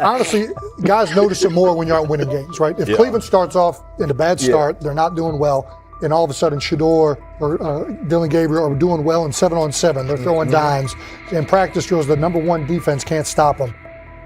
honestly, guys notice it more when you're out winning games, right? If Cleveland starts off in a bad start, they're not doing well, and all of a sudden Shedeur or Dillon Gabriel are doing well in 7-on-7, they're throwing dimes, and practice drills, the number one defense can't stop them.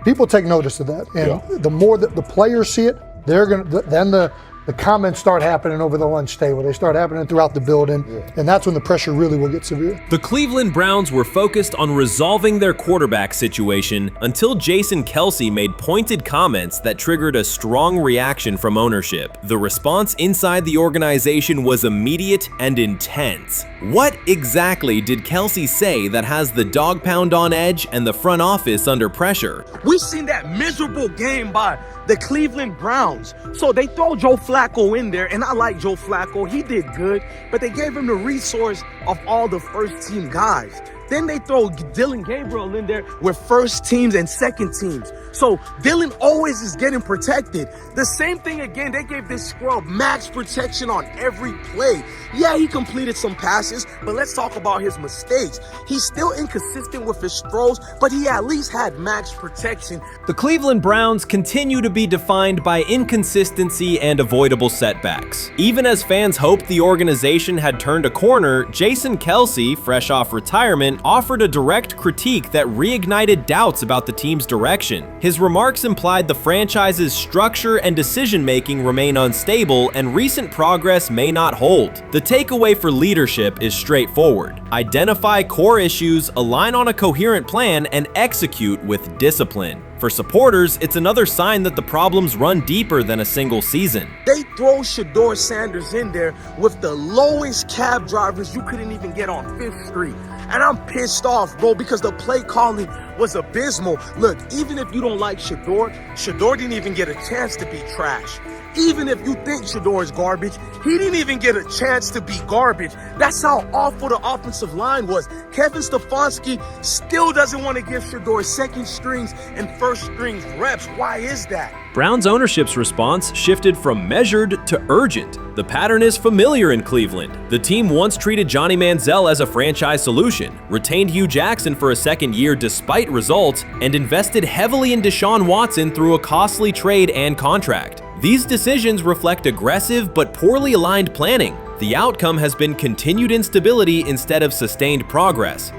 People take notice of that, and the more that the players see it, they're gonna then the comments start happening over the lunch table. They start happening throughout the building, and that's when the pressure really will get severe. The Cleveland Browns were focused on resolving their quarterback situation until Jason Kelce made pointed comments that triggered a strong reaction from ownership. The response inside the organization was immediate and intense. What exactly did Kelce say that has the dog pound on edge and the front office under pressure? We've seen that miserable game by the Cleveland Browns. So they throw Joe Flacco in there, and I like Joe Flacco. He did good, but they gave him the resource of all the first-team guys. Then they throw Dillon Gabriel in there with first teams and second teams. So Dillon always is getting protected. The same thing again, they gave this scrub max protection on every play. Yeah, he completed some passes, but let's talk about his mistakes. He's still inconsistent with his throws, but he at least had max protection. The Cleveland Browns continue to be defined by inconsistency and avoidable setbacks. Even as fans hoped the organization had turned a corner, Jason Kelce, fresh off retirement, offered a direct critique that reignited doubts about the team's direction. His remarks implied the franchise's structure and decision-making remain unstable and recent progress may not hold. The takeaway for leadership is straightforward. Identify core issues, align on a coherent plan, and execute with discipline. For supporters, it's another sign that the problems run deeper than a single season. They throw Shedeur Sanders in there with the lowest cab drivers you couldn't even get on 5th Street. And I'm pissed off, bro, because the play calling was abysmal. Look, even if you don't like Shedeur didn't even get a chance to be trash. Even if you think Shedeur is garbage, he didn't even get a chance to be garbage. That's how awful the offensive line was. Kevin Stefanski still doesn't want to give Shedeur second strings and first strings reps. Why is that? Browns ownership's response shifted from measured to urgent. The pattern is familiar in Cleveland. The team once treated Johnny Manziel as a franchise solution, retained Hugh Jackson for a second year despite results, and invested heavily in Deshaun Watson through a costly trade and contract. These decisions reflect aggressive but poorly aligned planning. The outcome has been continued instability instead of sustained progress.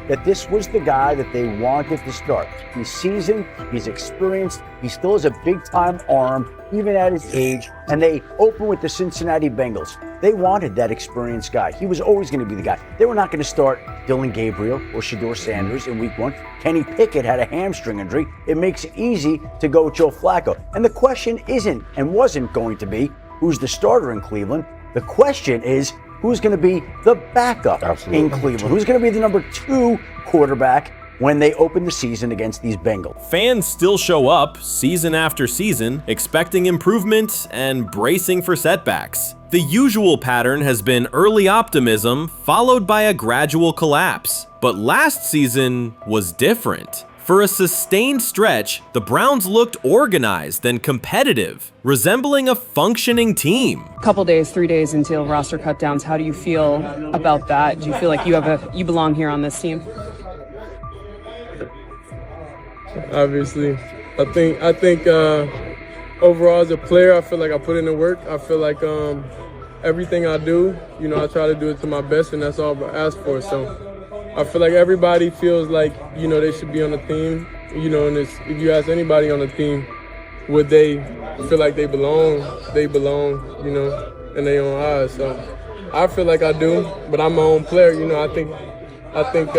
That this was the guy that they wanted to start. He's seasoned, he's experienced, he still has a big-time arm, even at his age, and they open with the Cincinnati Bengals. They wanted that experienced guy. He was always going to be the guy. They were not going to start Dillon Gabriel or Shedeur Sanders in week 1. Kenny Pickett had a hamstring injury. It makes it easy to go with Joe Flacco. And the question isn't and wasn't going to be who's the starter in Cleveland. The question is, who's going to be the backup in Cleveland? Who's going to be the number 2 quarterback when they open the season against these Bengals? Fans still show up season after season, expecting improvement and bracing for setbacks. The usual pattern has been early optimism followed by a gradual collapse. But last season was different. For a sustained stretch, the Browns looked organized and competitive, resembling a functioning team. Couple days, 3 days until roster cutdowns, how do you feel about that? Do you feel like you belong here on this team? Obviously, I think overall as a player, I feel like I put in the work. I feel like everything I do, I try to do it to my best, and that's all I ask for. So I feel like everybody feels like, they should be on the team, and if you ask anybody on the team, would they feel like they belong, in their own eyes. So I feel like I do, but I'm my own player, I think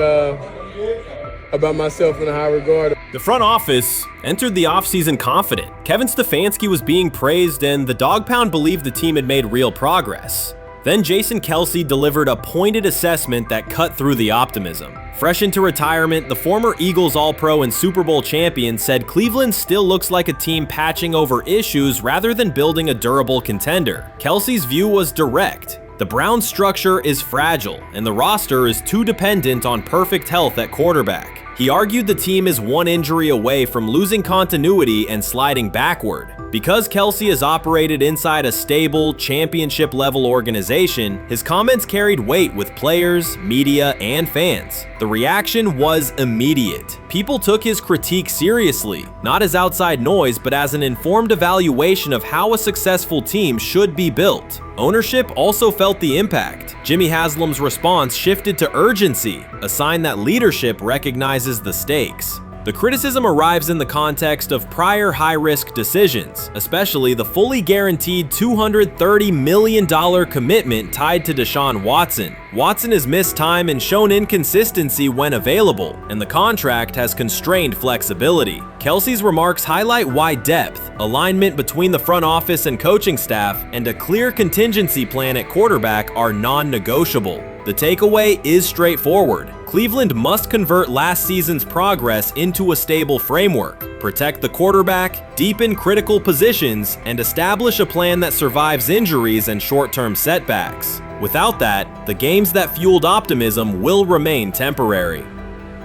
about myself in a high regard. The front office entered the offseason confident. Kevin Stefanski was being praised, and the Dog Pound believed the team had made real progress. Then Jason Kelce delivered a pointed assessment that cut through the optimism. Fresh into retirement, the former Eagles All-Pro and Super Bowl champion said Cleveland still looks like a team patching over issues rather than building a durable contender. Kelce's view was direct. The Browns' structure is fragile, and the roster is too dependent on perfect health at quarterback. He argued the team is one injury away from losing continuity and sliding backward. Because Kelce has operated inside a stable, championship-level organization, his comments carried weight with players, media, and fans. The reaction was immediate. People took his critique seriously, not as outside noise, but as an informed evaluation of how a successful team should be built. Ownership also felt the impact. Jimmy Haslam's response shifted to urgency, a sign that leadership recognizes the stakes. The criticism arrives in the context of prior high-risk decisions, especially the fully guaranteed $230 million commitment tied to Deshaun Watson. Watson has missed time and shown inconsistency when available, and the contract has constrained flexibility. Kelce's remarks highlight why depth, alignment between the front office and coaching staff, and a clear contingency plan at quarterback are non-negotiable. The takeaway is straightforward. Cleveland must convert last season's progress into a stable framework, protect the quarterback, deepen critical positions, and establish a plan that survives injuries and short-term setbacks. Without that, the games that fueled optimism will remain temporary.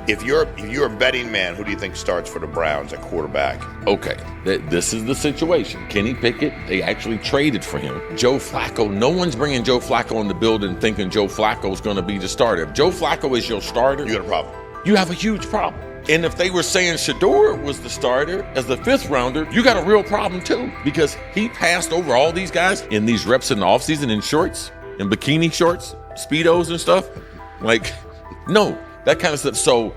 If you're a betting man, who do you think starts for the Browns at quarterback? Okay, this is the situation. Kenny Pickett, they actually traded for him. Joe Flacco, no one's bringing Joe Flacco in the building thinking Joe Flacco's going to be the starter. If Joe Flacco is your starter, You got a problem. you have a huge problem. And if they were saying Shador was the starter as the 5th rounder, you got a real problem too, because he passed over all these guys in these reps in the offseason in shorts, in bikini shorts, Speedos and stuff. Like, no. That kind of stuff. So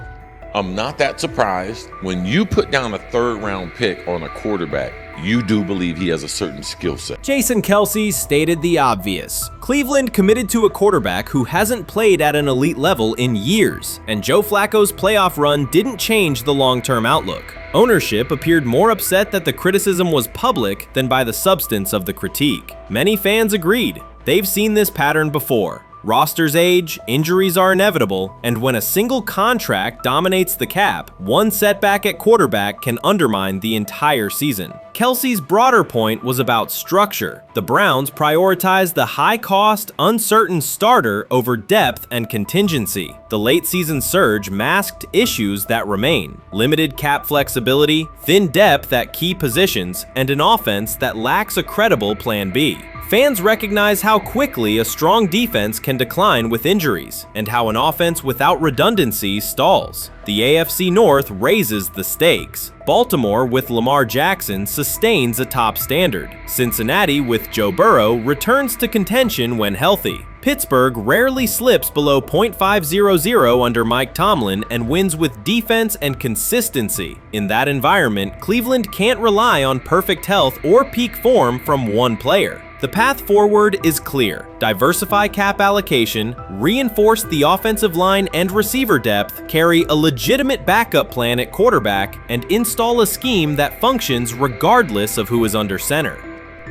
I'm not that surprised when you put down a 3rd round pick on a quarterback. You do believe he has a certain skill set. Jason Kelce stated the obvious. Cleveland committed to a quarterback who hasn't played at an elite level in years, and Joe Flacco's playoff run didn't change the long-term outlook. Ownership appeared more upset that the criticism was public than by the substance of the critique. Many fans agreed. They've seen this pattern before. Rosters age, injuries are inevitable, and when a single contract dominates the cap, one setback at quarterback can undermine the entire season. Kelce's broader point was about structure. The Browns prioritized the high-cost, uncertain starter over depth and contingency. The late-season surge masked issues that remain: limited cap flexibility, thin depth at key positions, and an offense that lacks a credible plan B. Fans recognize how quickly a strong defense can decline with injuries, and how an offense without redundancy stalls. The AFC North raises the stakes. Baltimore with Lamar Jackson sustains a top standard. Cincinnati with Joe Burrow returns to contention when healthy. Pittsburgh rarely slips below .500 under Mike Tomlin and wins with defense and consistency. In that environment, Cleveland can't rely on perfect health or peak form from one player. The path forward is clear. Diversify cap allocation, reinforce the offensive line and receiver depth, carry a legitimate backup plan at quarterback, and install a scheme that functions regardless of who is under center.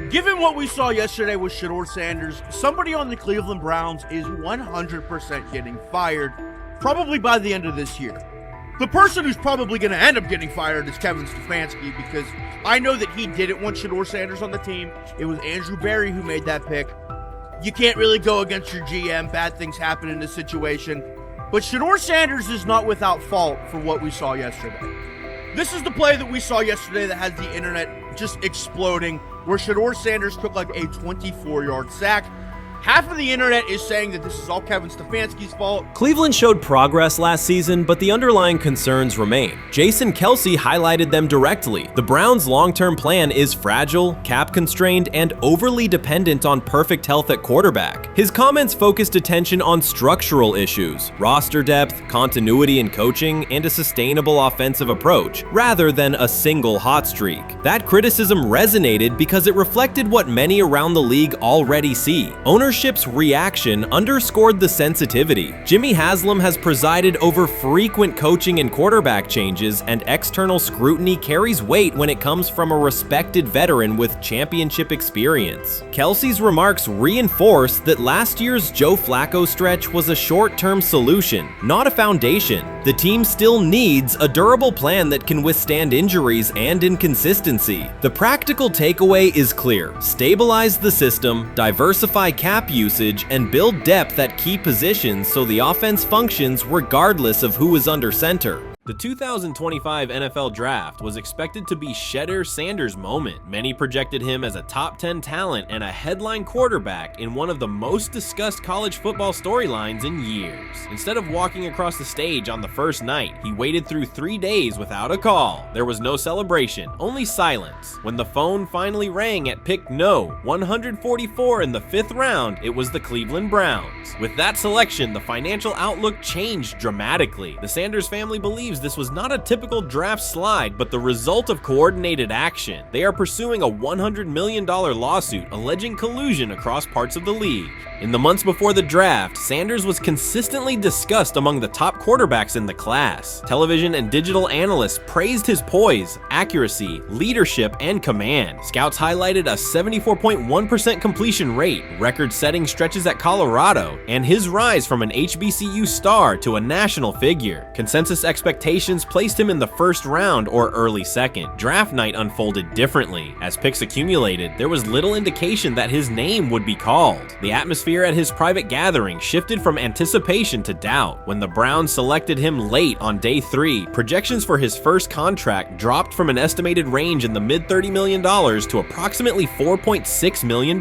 Given what we saw yesterday with Shador Sanders, somebody on the Cleveland Browns is 100% getting fired, probably by the end of this year. The person who's probably going to end up getting fired is Kevin Stefanski, because I know that he didn't want Shador Sanders on the team. It was Andrew Berry who made that pick. You can't really go against your GM. Bad things happen in this situation. But Shador Sanders is not without fault for what we saw yesterday. This is the play that we saw yesterday that has the internet just exploding, where Shador Sanders took like a 24-yard sack. Half of the internet is saying that this is all Kevin Stefanski's fault. Cleveland showed progress last season, but the underlying concerns remain. Jason Kelce highlighted them directly. The Browns' long-term plan is fragile, cap-constrained, and overly dependent on perfect health at quarterback. His comments focused attention on structural issues, roster depth, continuity in coaching, and a sustainable offensive approach, rather than a single hot streak. That criticism resonated because it reflected what many around the league already see. Ownership's reaction underscored the sensitivity. Jimmy Haslam has presided over frequent coaching and quarterback changes, and external scrutiny carries weight when it comes from a respected veteran with championship experience. Kelce's remarks reinforce that last year's Joe Flacco stretch was a short-term solution, not a foundation. The team still needs a durable plan that can withstand injuries and inconsistency. The practical takeaway is clear: stabilize the system, diversify cap usage, and build depth at key positions so the offense functions regardless of who is under center. The 2025 NFL Draft was expected to be Shedeur Sanders' moment. Many projected him as a top 10 talent and a headline quarterback in one of the most discussed college football storylines in years. Instead of walking across the stage on the first night, he waited through 3 days without a call. There was no celebration, only silence. When the phone finally rang at pick no. 144 in the 5th round, it was the Cleveland Browns. With that selection, the financial outlook changed dramatically. The Sanders family believes this was not a typical draft slide, but the result of coordinated action. They are pursuing a $100 million lawsuit alleging collusion across parts of the league. In the months before the draft, Sanders was consistently discussed among the top quarterbacks in the class. Television and digital analysts praised his poise, accuracy, leadership, and command. Scouts highlighted a 74.1% completion rate, record-setting stretches at Colorado, and his rise from an HBCU star to a national figure. Consensus expectations placed him in the first round or early second. Draft night unfolded differently. As picks accumulated, there was little indication that his name would be called. The atmosphere at his private gathering shifted from anticipation to doubt. When the Browns selected him late on day 3, projections for his first contract dropped from an estimated range in the mid-$30 million to approximately $4.6 million,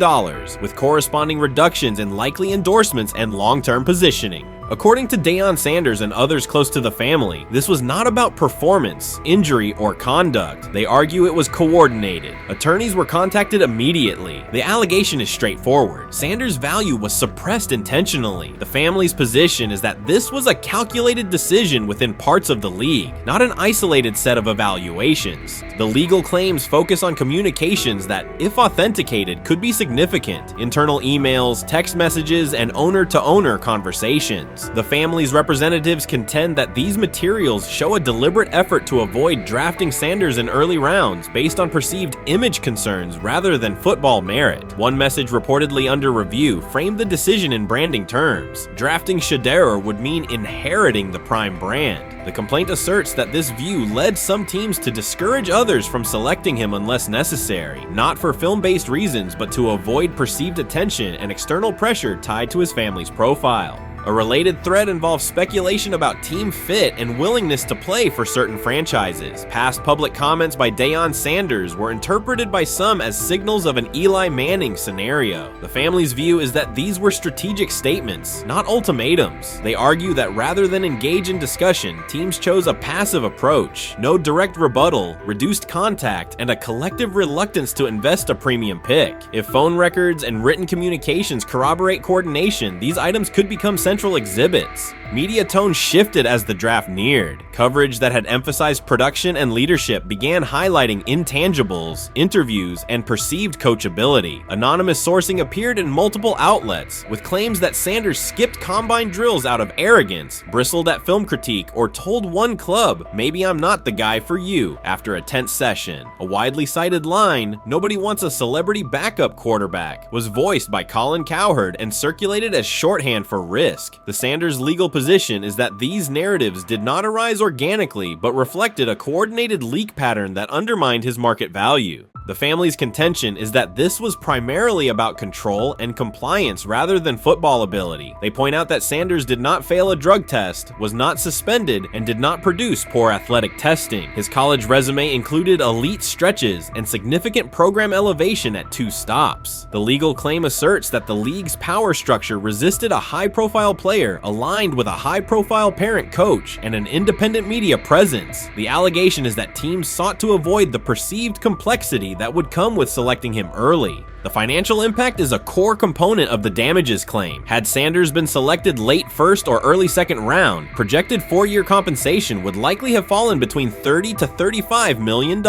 with corresponding reductions in likely endorsements and long-term positioning. According to Deion Sanders and others close to the family, this was not about performance, injury, or conduct. They argue it was coordinated. Attorneys were contacted immediately. The allegation is straightforward. Sanders' value was suppressed intentionally. The family's position is that this was a calculated decision within parts of the league, not an isolated set of evaluations. The legal claims focus on communications that, if authenticated, could be significant. Internal emails, text messages, and owner-to-owner conversations. The family's representatives contend that these materials show a deliberate effort to avoid drafting Sanders in early rounds based on perceived image concerns rather than football merit. One message reportedly under review framed the decision in branding terms. Drafting Shedeur would mean inheriting the Prime brand. The complaint asserts that this view led some teams to discourage others from selecting him unless necessary, not for film-based reasons, but to avoid perceived attention and external pressure tied to his family's profile. A related thread involves speculation about team fit and willingness to play for certain franchises. Past public comments by Deion Sanders were interpreted by some as signals of an Eli Manning scenario. The family's view is that these were strategic statements, not ultimatums. They argue that rather than engage in discussion, teams chose a passive approach, no direct rebuttal, reduced contact, and a collective reluctance to invest a premium pick. If phone records and written communications corroborate coordination, these items could become central exhibits. Media tone shifted as the draft neared. Coverage that had emphasized production and leadership began highlighting intangibles, interviews, and perceived coachability. Anonymous sourcing appeared in multiple outlets, with claims that Sanders skipped combine drills out of arrogance, bristled at film critique, or told one club, "Maybe I'm not the guy for you," after a tense session. A widely cited line, "Nobody wants a celebrity backup quarterback," was voiced by Colin Cowherd and circulated as shorthand for risk. The Sanders legal position is that these narratives did not arise organically, but reflected a coordinated leak pattern that undermined his market value. The family's contention is that this was primarily about control and compliance rather than football ability. They point out that Sanders did not fail a drug test, was not suspended, and did not produce poor athletic testing. His college resume included elite stretches and significant program elevation at 2 stops. The legal claim asserts that the league's power structure resisted a high-profile player aligned with a high-profile parent coach and an independent media presence. The allegation is that teams sought to avoid the perceived complexity that would come with selecting him early. The financial impact is a core component of the damages claim. Had Sanders been selected late first or early second round, projected 4-year compensation would likely have fallen between $30 to $35 million,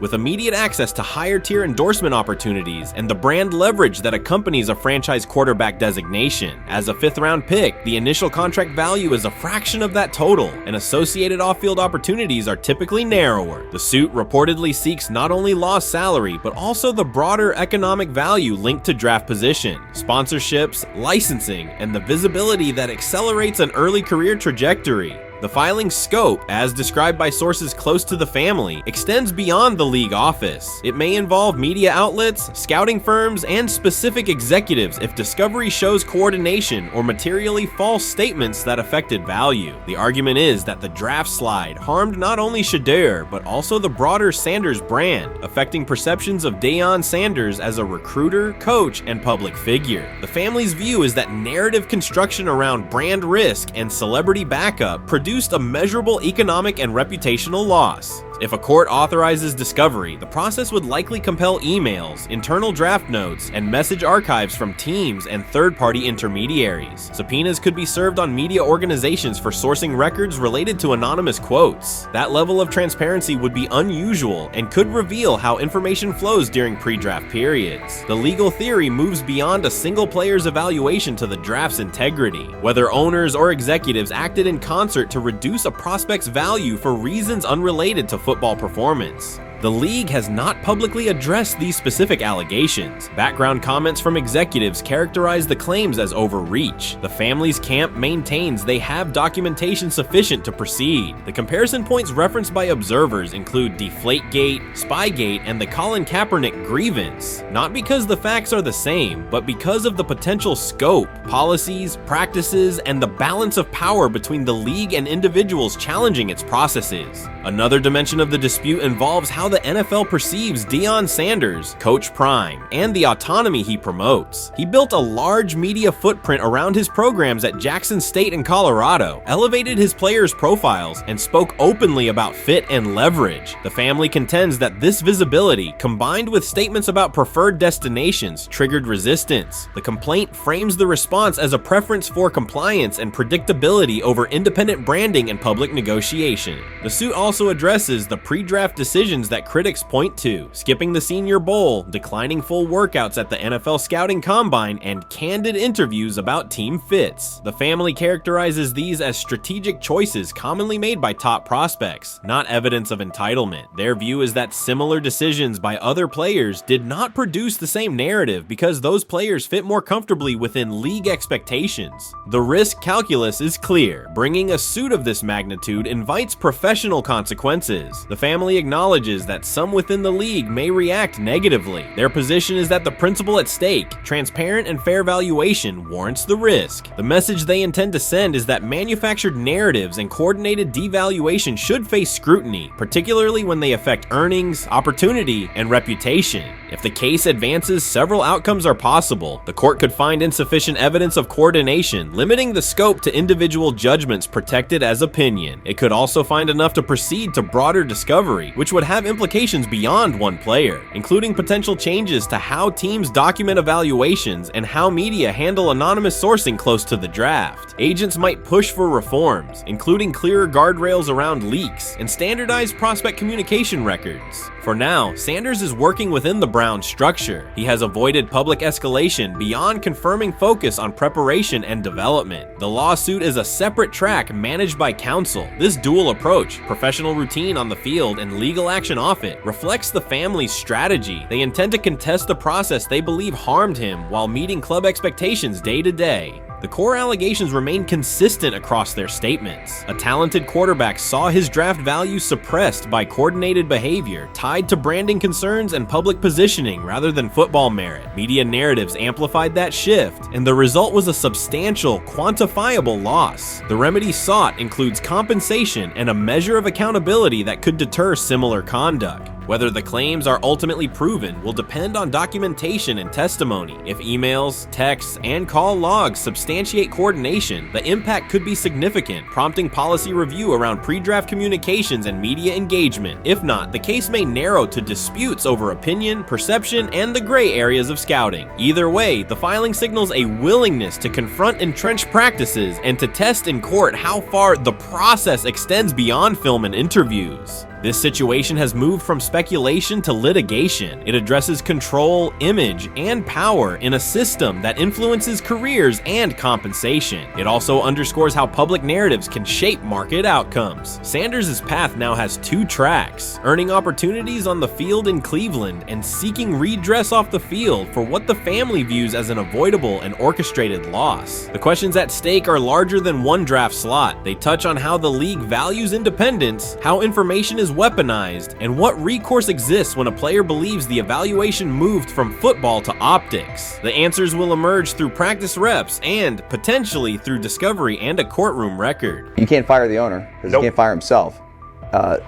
with immediate access to higher tier endorsement opportunities and the brand leverage that accompanies a franchise quarterback designation. As a 5th-round pick, the initial contract value is a fraction of that total, and associated off-field opportunities are typically narrower. The suit reportedly seeks not only lost salary, but also the broader economic value linked to draft position, sponsorships, licensing, and the visibility that accelerates an early career trajectory. The filing's scope, as described by sources close to the family, extends beyond the league office. It may involve media outlets, scouting firms, and specific executives if discovery shows coordination or materially false statements that affected value. The argument is that the draft slide harmed not only Shedeur, but also the broader Sanders brand, affecting perceptions of Deion Sanders as a recruiter, coach, and public figure. The family's view is that narrative construction around brand risk and celebrity backup produced a measurable economic and reputational loss. If a court authorizes discovery, the process would likely compel emails, internal draft notes, and message archives from teams and third-party intermediaries. Subpoenas could be served on media organizations for sourcing records related to anonymous quotes. That level of transparency would be unusual and could reveal how information flows during pre-draft periods. The legal theory moves beyond a single player's evaluation to the draft's integrity, whether owners or executives acted in concert to reduce a prospect's value for reasons unrelated to football performance. The league has not publicly addressed these specific allegations. Background comments from executives characterize the claims as overreach. The family's camp maintains they have documentation sufficient to proceed. The comparison points referenced by observers include Deflategate, Spygate, and the Colin Kaepernick grievance, not because the facts are the same, but because of the potential scope, policies, practices, and the balance of power between the league and individuals challenging its processes. Another dimension of the dispute involves how the NFL perceives Deion Sanders, Coach Prime, and the autonomy he promotes. He built a large media footprint around his programs at Jackson State and Colorado, elevated his players' profiles, and spoke openly about fit and leverage. The family contends that this visibility, combined with statements about preferred destinations, triggered resistance. The complaint frames the response as a preference for compliance and predictability over independent branding and public negotiation. The suit also addresses the pre-draft decisions that critics point to: skipping the Senior Bowl, declining full workouts at the NFL Scouting Combine, and candid interviews about team fits. The family characterizes these as strategic choices commonly made by top prospects, not evidence of entitlement. Their view is that similar decisions by other players did not produce the same narrative because those players fit more comfortably within league expectations. The risk calculus is clear. Bringing a suit of this magnitude invites professional consequences. The family acknowledges that some within the league may react negatively. Their position is that the principle at stake, transparent and fair valuation, warrants the risk. The message they intend to send is that manufactured narratives and coordinated devaluation should face scrutiny, particularly when they affect earnings, opportunity, and reputation. If the case advances, several outcomes are possible. The court could find insufficient evidence of coordination, limiting the scope to individual judgments protected as opinion. It could also find enough to proceed to broader discovery, which would have implications beyond one player, including potential changes to how teams document evaluations and how media handle anonymous sourcing close to the draft. Agents might push for reforms, including clearer guardrails around leaks and standardized prospect communication records. For now, Sanders is working within the Browns structure. He has avoided public escalation beyond confirming focus on preparation and development. The lawsuit is a separate track managed by counsel. This dual approach, professional routine on the field and legal action off it, reflects the family's strategy. They intend to contest the process they believe harmed him while meeting club expectations day to day. The core allegations remain consistent across their statements. A talented quarterback saw his draft value suppressed by coordinated behavior tied to branding concerns and public positioning rather than football merit. Media narratives amplified that shift, and the result was a substantial, quantifiable loss. The remedy sought includes compensation and a measure of accountability that could deter similar conduct. Whether the claims are ultimately proven will depend on documentation and testimony. If emails, texts, and call logs substantiate coordination, the impact could be significant, prompting policy review around pre-draft communications and media engagement. If not, the case may narrow to disputes over opinion, perception, and the gray areas of scouting. Either way, the filing signals a willingness to confront entrenched practices and to test in court how far the process extends beyond film and interviews. This situation has moved from speculation to litigation. It addresses control, image, and power in a system that influences careers and compensation. It also underscores how public narratives can shape market outcomes. Sanders' path now has two tracks: earning opportunities on the field in Cleveland and seeking redress off the field for what the family views as an avoidable and orchestrated loss. The questions at stake are larger than one draft slot. They touch on how the league values independence, how information is weaponized, and what recourse exists when a player believes the evaluation moved from football to optics. The answers will emerge through practice reps and, potentially, through discovery and a courtroom record. You can't fire the owner because he can't fire himself.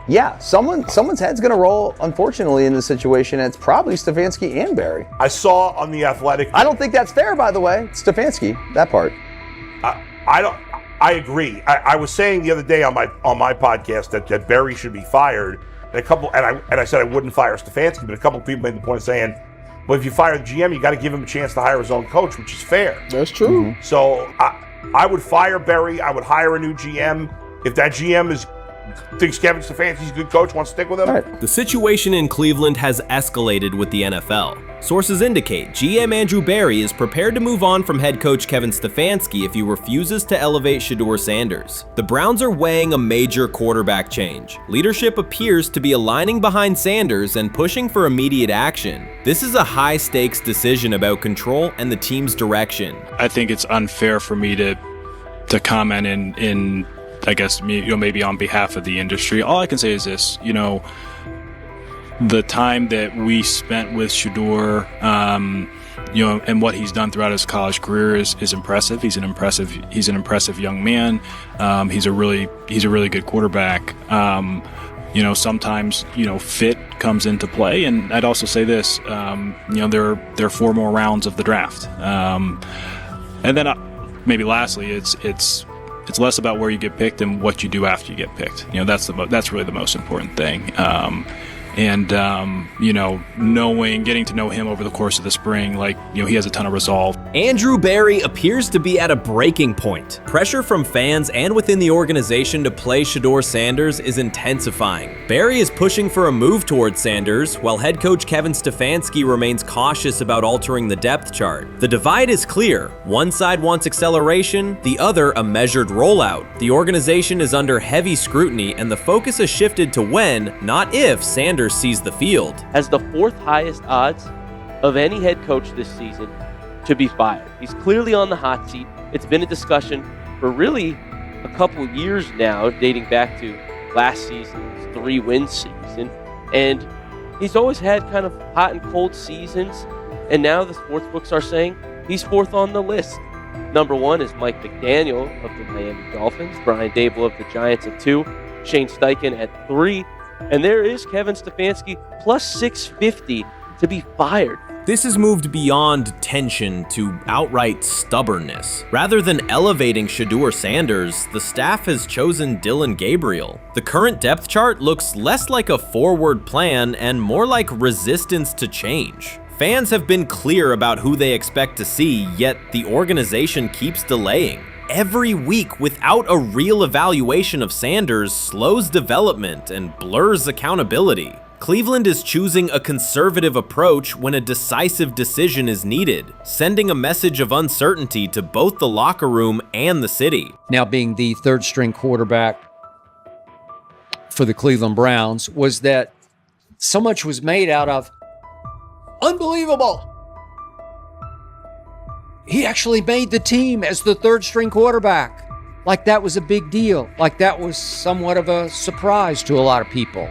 Yeah, someone's head's going to roll, unfortunately, in this situation, and it's probably Stefanski and Barry. I saw on The Athletic. I don't think that's fair, by the way. Stefanski, that part. I agree. I was saying the other day on my podcast that Barry should be fired, and I said I wouldn't fire Stefanski, but a couple of people made the point of saying, well, if you fire the GM, you got to give him a chance to hire his own coach, which is fair. That's true. So I would fire Barry. I would hire a new GM. If that GM thinks Kevin Stefanski's a good coach, wants to stick with him. Right. The situation in Cleveland has escalated with the NFL. Sources indicate GM Andrew Barry is prepared to move on from head coach Kevin Stefanski if he refuses to elevate Shedeur Sanders. The Browns are weighing a major quarterback change. Leadership appears to be aligning behind Sanders and pushing for immediate action. This is a high-stakes decision about control and the team's direction. I think it's unfair for me to comment in I guess, maybe on behalf of the industry. All I can say is this, the time that we spent with Shedeur, and what he's done throughout his college career is impressive. He's an impressive young man. He's a really good quarterback. Sometimes, fit comes into play. And I'd also say this, there are 4 more rounds of the draft. And then maybe lastly, it's less about where you get picked and what you do after you get picked. That's really the most important thing. Getting to know him over the course of the spring, he has a ton of resolve. Andrew Barry appears to be at a breaking point. Pressure from fans and within the organization to play Shedeur Sanders is intensifying. Barry is pushing for a move towards Sanders, while head coach Kevin Stefanski remains cautious about altering the depth chart. The divide is clear. One side wants acceleration, the other a measured rollout. The organization is under heavy scrutiny, and the focus has shifted to when, not if, Sanders sees the field. Has the 4th highest odds of any head coach this season to be fired. He's clearly on the hot seat. It's been a discussion for really a couple years now, dating back to last season's 3-win season. And he's always had kind of hot and cold seasons. And now the sports books are saying he's 4th on the list. Number 1 is Mike McDaniel of the Miami Dolphins, Brian Daboll of the Giants at 2, Shane Steichen at 3, and there is Kevin Stefanski plus 650 to be fired. This has moved beyond tension to outright stubbornness. Rather than elevating Shedeur Sanders, the staff has chosen Dillon Gabriel. The current depth chart looks less like a forward plan and more like resistance to change. Fans have been clear about who they expect to see, yet the organization keeps delaying. Every week without a real evaluation of Sanders slows development and blurs accountability. Cleveland is choosing a conservative approach when a decisive decision is needed, sending a message of uncertainty to both the locker room and the city. Now being the 3rd string quarterback for the Cleveland Browns, was that so much was made out of unbelievable. He actually made the team as the 3rd string quarterback. Like that was a big deal. Like that was somewhat of a surprise to a lot of people.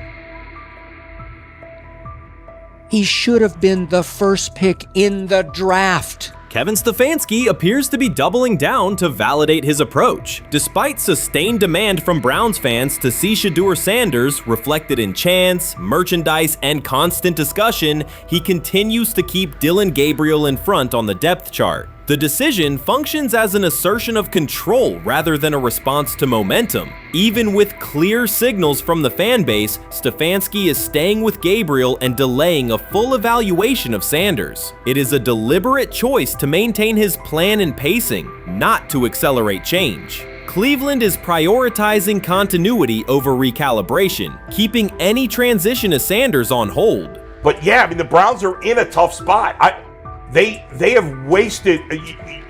He should have been the 1st pick in the draft. Kevin Stefanski appears to be doubling down to validate his approach. Despite sustained demand from Browns fans to see Shedeur Sanders reflected in chants, merchandise, and constant discussion, he continues to keep Dillon Gabriel in front on the depth chart. The decision functions as an assertion of control rather than a response to momentum. Even with clear signals from the fan base, Stefanski is staying with Gabriel and delaying a full evaluation of Sanders. It is a deliberate choice to maintain his plan and pacing, not to accelerate change. Cleveland is prioritizing continuity over recalibration, keeping any transition to Sanders on hold. But yeah, I mean, the Browns are in a tough spot. They have wasted.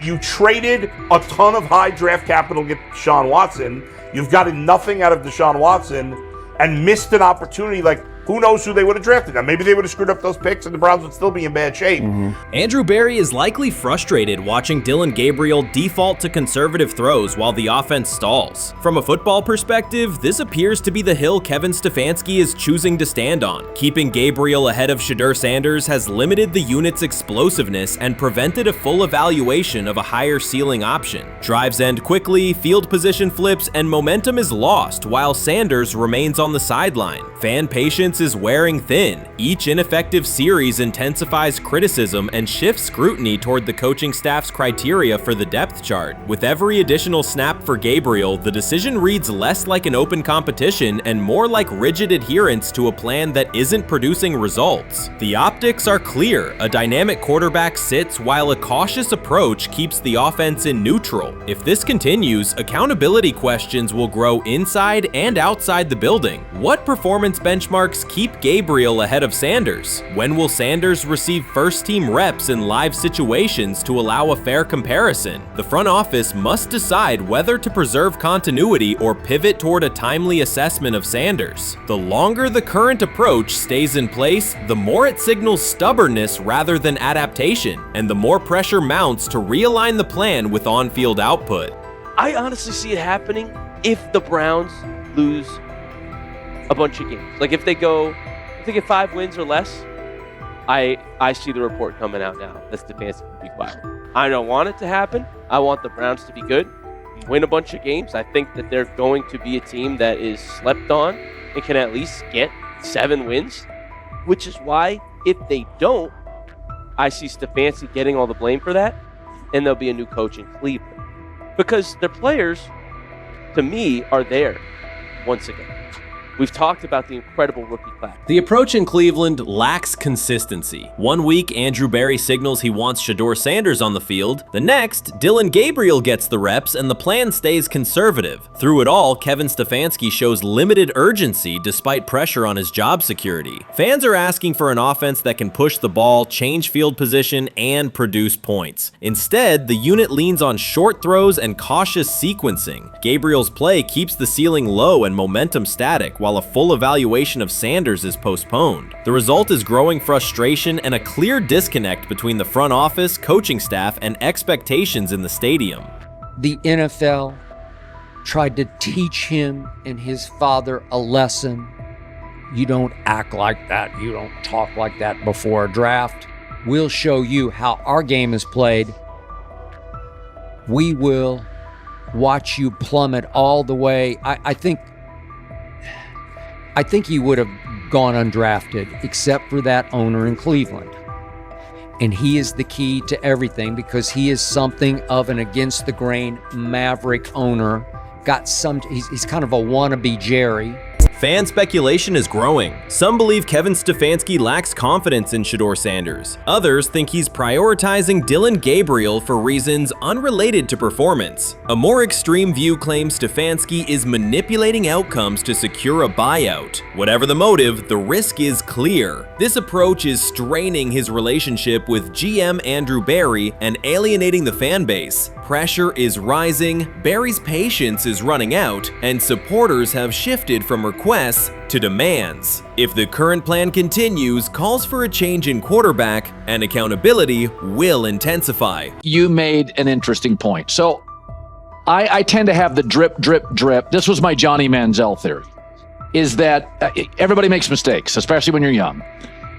You traded a ton of high draft capital to get Deshaun Watson. You've gotten nothing out of Deshaun Watson and missed an opportunity. Like, who knows who they would have drafted? Now, maybe they would have screwed up those picks and the Browns would still be in bad shape. Andrew Berry is likely frustrated watching Dillon Gabriel default to conservative throws while the offense stalls. From a football perspective, this appears to be the hill Kevin Stefanski is choosing to stand on. Keeping Gabriel ahead of Shedeur Sanders has limited the unit's explosiveness and prevented a full evaluation of a higher ceiling option. Drives end quickly, field position flips, and momentum is lost while Sanders remains on the sideline. Fan patience is wearing thin. Each ineffective series intensifies criticism and shifts scrutiny toward the coaching staff's criteria for the depth chart. With every additional snap for Gabriel, the decision reads less like an open competition and more like rigid adherence to a plan that isn't producing results. The optics are clear. A dynamic quarterback sits while a cautious approach keeps the offense in neutral. If this continues, accountability questions will grow inside and outside the building. What performance benchmarks keep Gabriel ahead of Sanders? When will Sanders receive first-team reps in live situations to allow a fair comparison? The front office must decide whether to preserve continuity or pivot toward a timely assessment of Sanders. The longer the current approach stays in place, the more it signals stubbornness rather than adaptation, and the more pressure mounts to realign the plan with on-field output. I honestly see it happening if the Browns lose a bunch of games. Like if they get 5 wins or less, I see the report coming out now that Stefanski will be fired. I don't want it to happen. I want the Browns to be good, win a bunch of games. I think that they're going to be a team that is slept on and can at least get 7 wins, which is why if they don't, I see Stefanski getting all the blame for that, and there'll be a new coach in Cleveland. Because their players, to me, are there once again. We've talked about the incredible rookie class. The approach in Cleveland lacks consistency. One week, Andrew Berry signals he wants Shedeur Sanders on the field. The next, Dillon Gabriel gets the reps and the plan stays conservative. Through it all, Kevin Stefanski shows limited urgency despite pressure on his job security. Fans are asking for an offense that can push the ball, change field position, and produce points. Instead, the unit leans on short throws and cautious sequencing. Gabriel's play keeps the ceiling low and momentum static, while a full evaluation of Sanders is postponed. The result is growing frustration and a clear disconnect between the front office, coaching staff, and expectations in the stadium. The NFL tried to teach him and his father a lesson. You don't act like that. You don't talk like that before a draft. We'll show you how our game is played. We will watch you plummet all the way. I think he would have gone undrafted except for that owner in Cleveland. And he is the key to everything because he is something of an against-the-grain maverick owner. He's kind of a wannabe Jerry. Fan speculation is growing. Some believe Kevin Stefanski lacks confidence in Shedeur Sanders. Others think he's prioritizing Dillon Gabriel for reasons unrelated to performance. A more extreme view claims Stefanski is manipulating outcomes to secure a buyout. Whatever the motive, the risk is clear. This approach is straining his relationship with GM Andrew Berry and alienating the fan base. Pressure is rising, Berry's patience is running out, and supporters have shifted from requests to demands. If the current plan continues, calls for a change in quarterback and accountability will intensify. You made an interesting point. So I tend to have the drip, drip, drip. This was my Johnny Manziel theory, is that everybody makes mistakes, especially when you're young.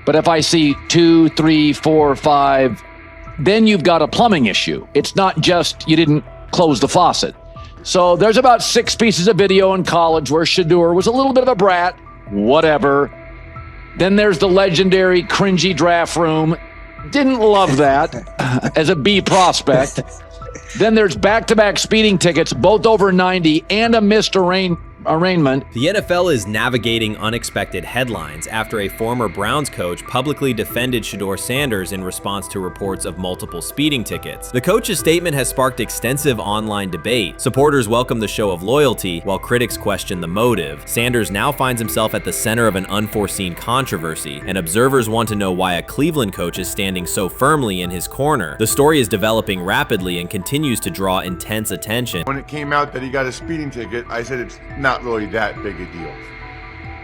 But if I see 2, 3, 4, 5, then you've got a plumbing issue. It's not just you didn't close the faucet. So there's about 6 pieces of video in college where Shedeur was a little bit of a brat, whatever. Then there's the legendary cringy draft room. Didn't love that as a B prospect. Then there's back-to-back speeding tickets, both over 90, and a missed arraignment. The NFL is navigating unexpected headlines after a former Browns coach publicly defended Shedeur Sanders in response to reports of multiple speeding tickets. The coach's statement has sparked extensive online debate. Supporters welcome the show of loyalty, while critics question the motive. Sanders now finds himself at the center of an unforeseen controversy, and observers want to know why a Cleveland coach is standing so firmly in his corner. The story is developing rapidly and continues to draw intense attention. When it came out that he got a speeding ticket, I said it's not really that big a deal.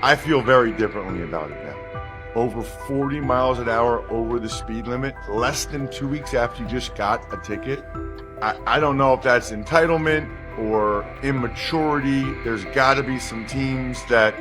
I feel very differently about it now. Over 40 miles an hour over the speed limit, less than 2 weeks after you just got a ticket. I don't know if that's entitlement or immaturity. There's got to be some teams that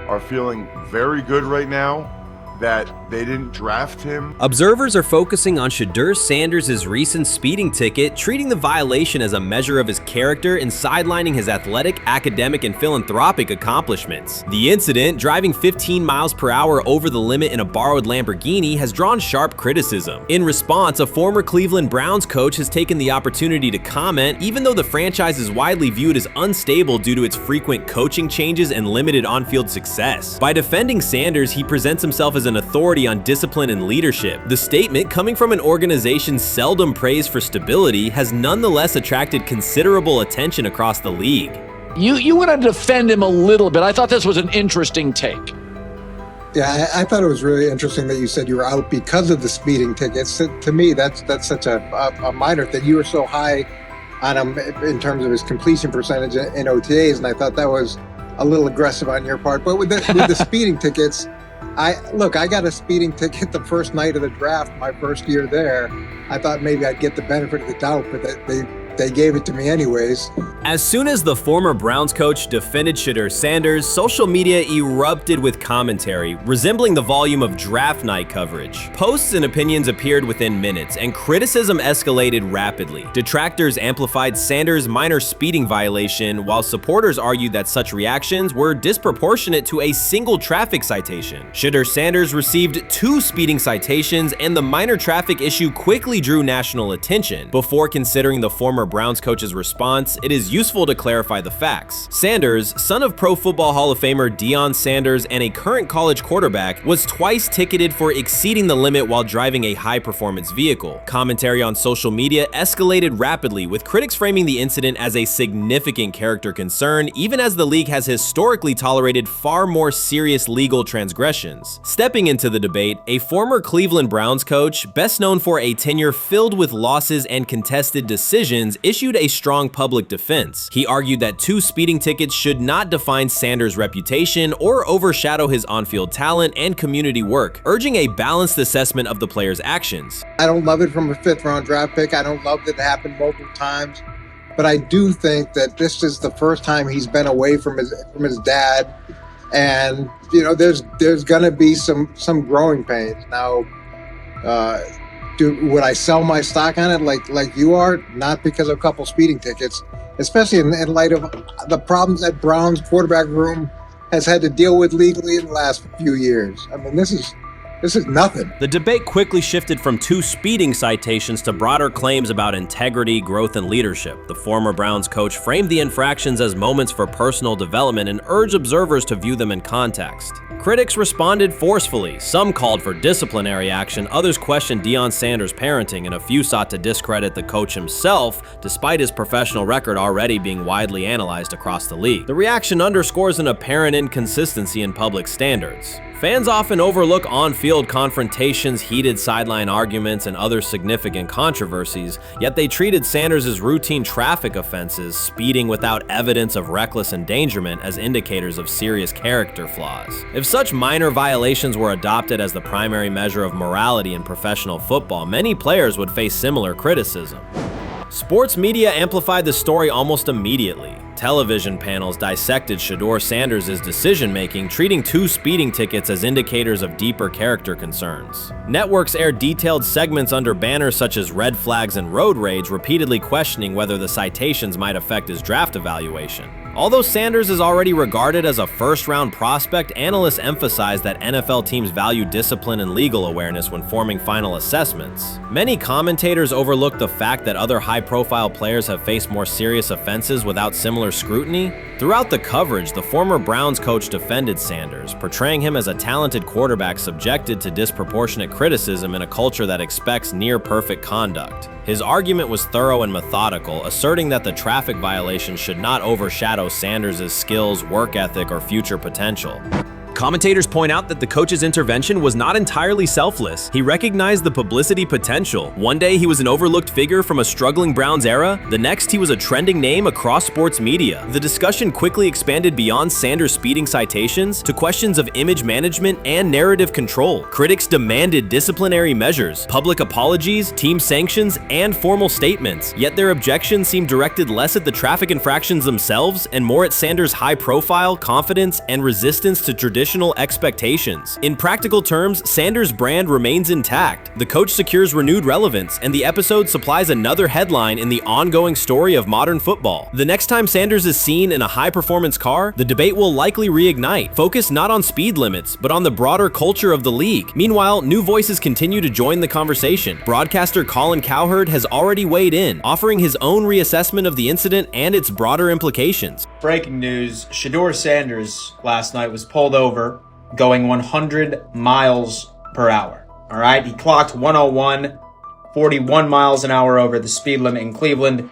are feeling very good right now that they didn't draft him. Observers are focusing on Shedeur Sanders' recent speeding ticket, treating the violation as a measure of his character and sidelining his athletic, academic, and philanthropic accomplishments. The incident, driving 15 miles per hour over the limit in a borrowed Lamborghini, has drawn sharp criticism. In response, a former Cleveland Browns coach has taken the opportunity to comment, even though the franchise is widely viewed as unstable due to its frequent coaching changes and limited on-field success. By defending Sanders, he presents himself as an authority on discipline and leadership. The statement, coming from an organization seldom praised for stability, has nonetheless attracted considerable attention across the league. You want to defend him a little bit. I thought this was an interesting take. Yeah, I thought it was really interesting that you said you were out because of the speeding tickets. To me, that's such a minor thing. You were so high on him in terms of his completion percentage in OTAs, and I thought that was a little aggressive on your part. But with the speeding tickets, I got a speeding ticket the first night of the draft, my first year there. I thought maybe I'd get the benefit of the doubt, but they gave it to me anyways. As soon as the former Browns coach defended Shedeur Sanders, social media erupted with commentary, resembling the volume of draft night coverage. Posts and opinions appeared within minutes, and criticism escalated rapidly. Detractors amplified Sanders' minor speeding violation, while supporters argued that such reactions were disproportionate to a single traffic citation. Shedeur Sanders received 2 speeding citations, and the minor traffic issue quickly drew national attention. Before considering the former Browns coach's response, it is useful to clarify the facts. Sanders, son of Pro Football Hall of Famer Deion Sanders and a current college quarterback, was twice ticketed for exceeding the limit while driving a high-performance vehicle. Commentary on social media escalated rapidly, with critics framing the incident as a significant character concern, even as the league has historically tolerated far more serious legal transgressions. Stepping into the debate, a former Cleveland Browns coach, best known for a tenure filled with losses and contested decisions, issued a strong public defense. He argued that 2 speeding tickets should not define Sanders' reputation or overshadow his on-field talent and community work, urging a balanced assessment of the player's actions. I don't love it from a 5th-round draft pick. I don't love that it happened multiple times, but I do think that this is the first time he's been away from his dad, and there's gonna be some growing pains now. Would I sell my stock on it like you are? Not because of a couple speeding tickets, especially in light of the problems that Brown's quarterback room has had to deal with legally in the last few years. I mean, this is nothing. The debate quickly shifted from 2 speeding citations to broader claims about integrity, growth, and leadership. The former Browns coach framed the infractions as moments for personal development and urged observers to view them in context. Critics responded forcefully. Some called for disciplinary action, others questioned Deion Sanders' parenting, and a few sought to discredit the coach himself, despite his professional record already being widely analyzed across the league. The reaction underscores an apparent inconsistency in public standards. Fans often overlook on-field confrontations, heated sideline arguments, and other significant controversies, yet they treated Sanders' routine traffic offenses, speeding without evidence of reckless endangerment, as indicators of serious character flaws. If such minor violations were adopted as the primary measure of morality in professional football, many players would face similar criticism. Sports media amplified the story almost immediately. Television panels dissected Shedeur Sanders' decision-making, treating 2 speeding tickets as indicators of deeper character concerns. Networks aired detailed segments under banners such as red flags and road rage, repeatedly questioning whether the citations might affect his draft evaluation. Although Sanders is already regarded as a first-round prospect, analysts emphasize that NFL teams value discipline and legal awareness when forming final assessments. Many commentators overlook the fact that other high-profile players have faced more serious offenses without similar similar scrutiny? Throughout the coverage, the former Browns coach defended Sanders, portraying him as a talented quarterback subjected to disproportionate criticism in a culture that expects near-perfect conduct. His argument was thorough and methodical, asserting that the traffic violation should not overshadow Sanders' skills, work ethic, or future potential. Commentators point out that the coach's intervention was not entirely selfless. He recognized the publicity potential. One day he was an overlooked figure from a struggling Browns era, the next he was a trending name across sports media. The discussion quickly expanded beyond Sanders' speeding citations to questions of image management and narrative control. Critics demanded disciplinary measures, public apologies, team sanctions, and formal statements, yet their objections seemed directed less at the traffic infractions themselves and more at Sanders' high profile, confidence, and resistance to traditional expectations. In practical terms, Sanders' brand remains intact. The coach secures renewed relevance, and the episode supplies another headline in the ongoing story of modern football. The next time Sanders is seen in a high-performance car, the debate will likely reignite, focused not on speed limits, but on the broader culture of the league. Meanwhile, new voices continue to join the conversation. Broadcaster Colin Cowherd has already weighed in, offering his own reassessment of the incident and its broader implications. Breaking news, Shedeur Sanders last night was pulled over going 100 miles per hour. All right, he clocked 101, 41 miles an hour over the speed limit in Cleveland.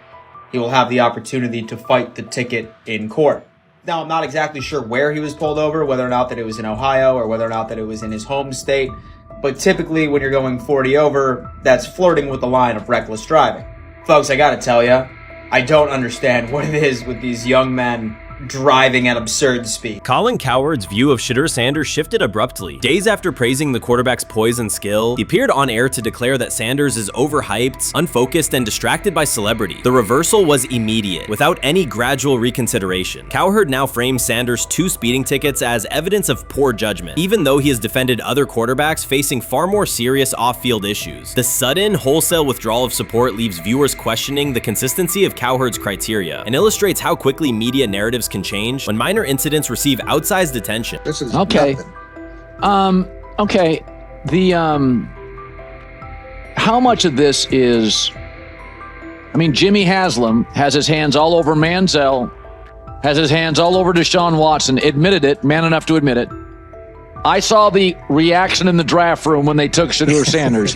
He will have the opportunity to fight the ticket in court. Now, I'm not exactly sure where he was pulled over, whether or not that it was in Ohio or whether or not that it was in his home state. But typically when you're going 40 over, that's flirting with the line of reckless driving. Folks, I gotta tell you, I don't understand what it is with these young men driving at absurd speed. Colin Cowherd's view of Shedeur Sanders shifted abruptly. Days after praising the quarterback's poise and skill, he appeared on air to declare that Sanders is overhyped, unfocused, and distracted by celebrity. The reversal was immediate, without any gradual reconsideration. Cowherd now frames Sanders' 2 speeding tickets as evidence of poor judgment, even though he has defended other quarterbacks facing far more serious off-field issues. The sudden, wholesale withdrawal of support leaves viewers questioning the consistency of Cowherd's criteria and illustrates how quickly media narratives can change when minor incidents receive outsized attention. This is okay. nothing. Okay. How much of this is? I mean, Jimmy Haslam has his hands all over Manziel, has his hands all over Deshaun Watson. Admitted it, man enough to admit it. I saw the reaction in the draft room when they took Shedeur Sanders.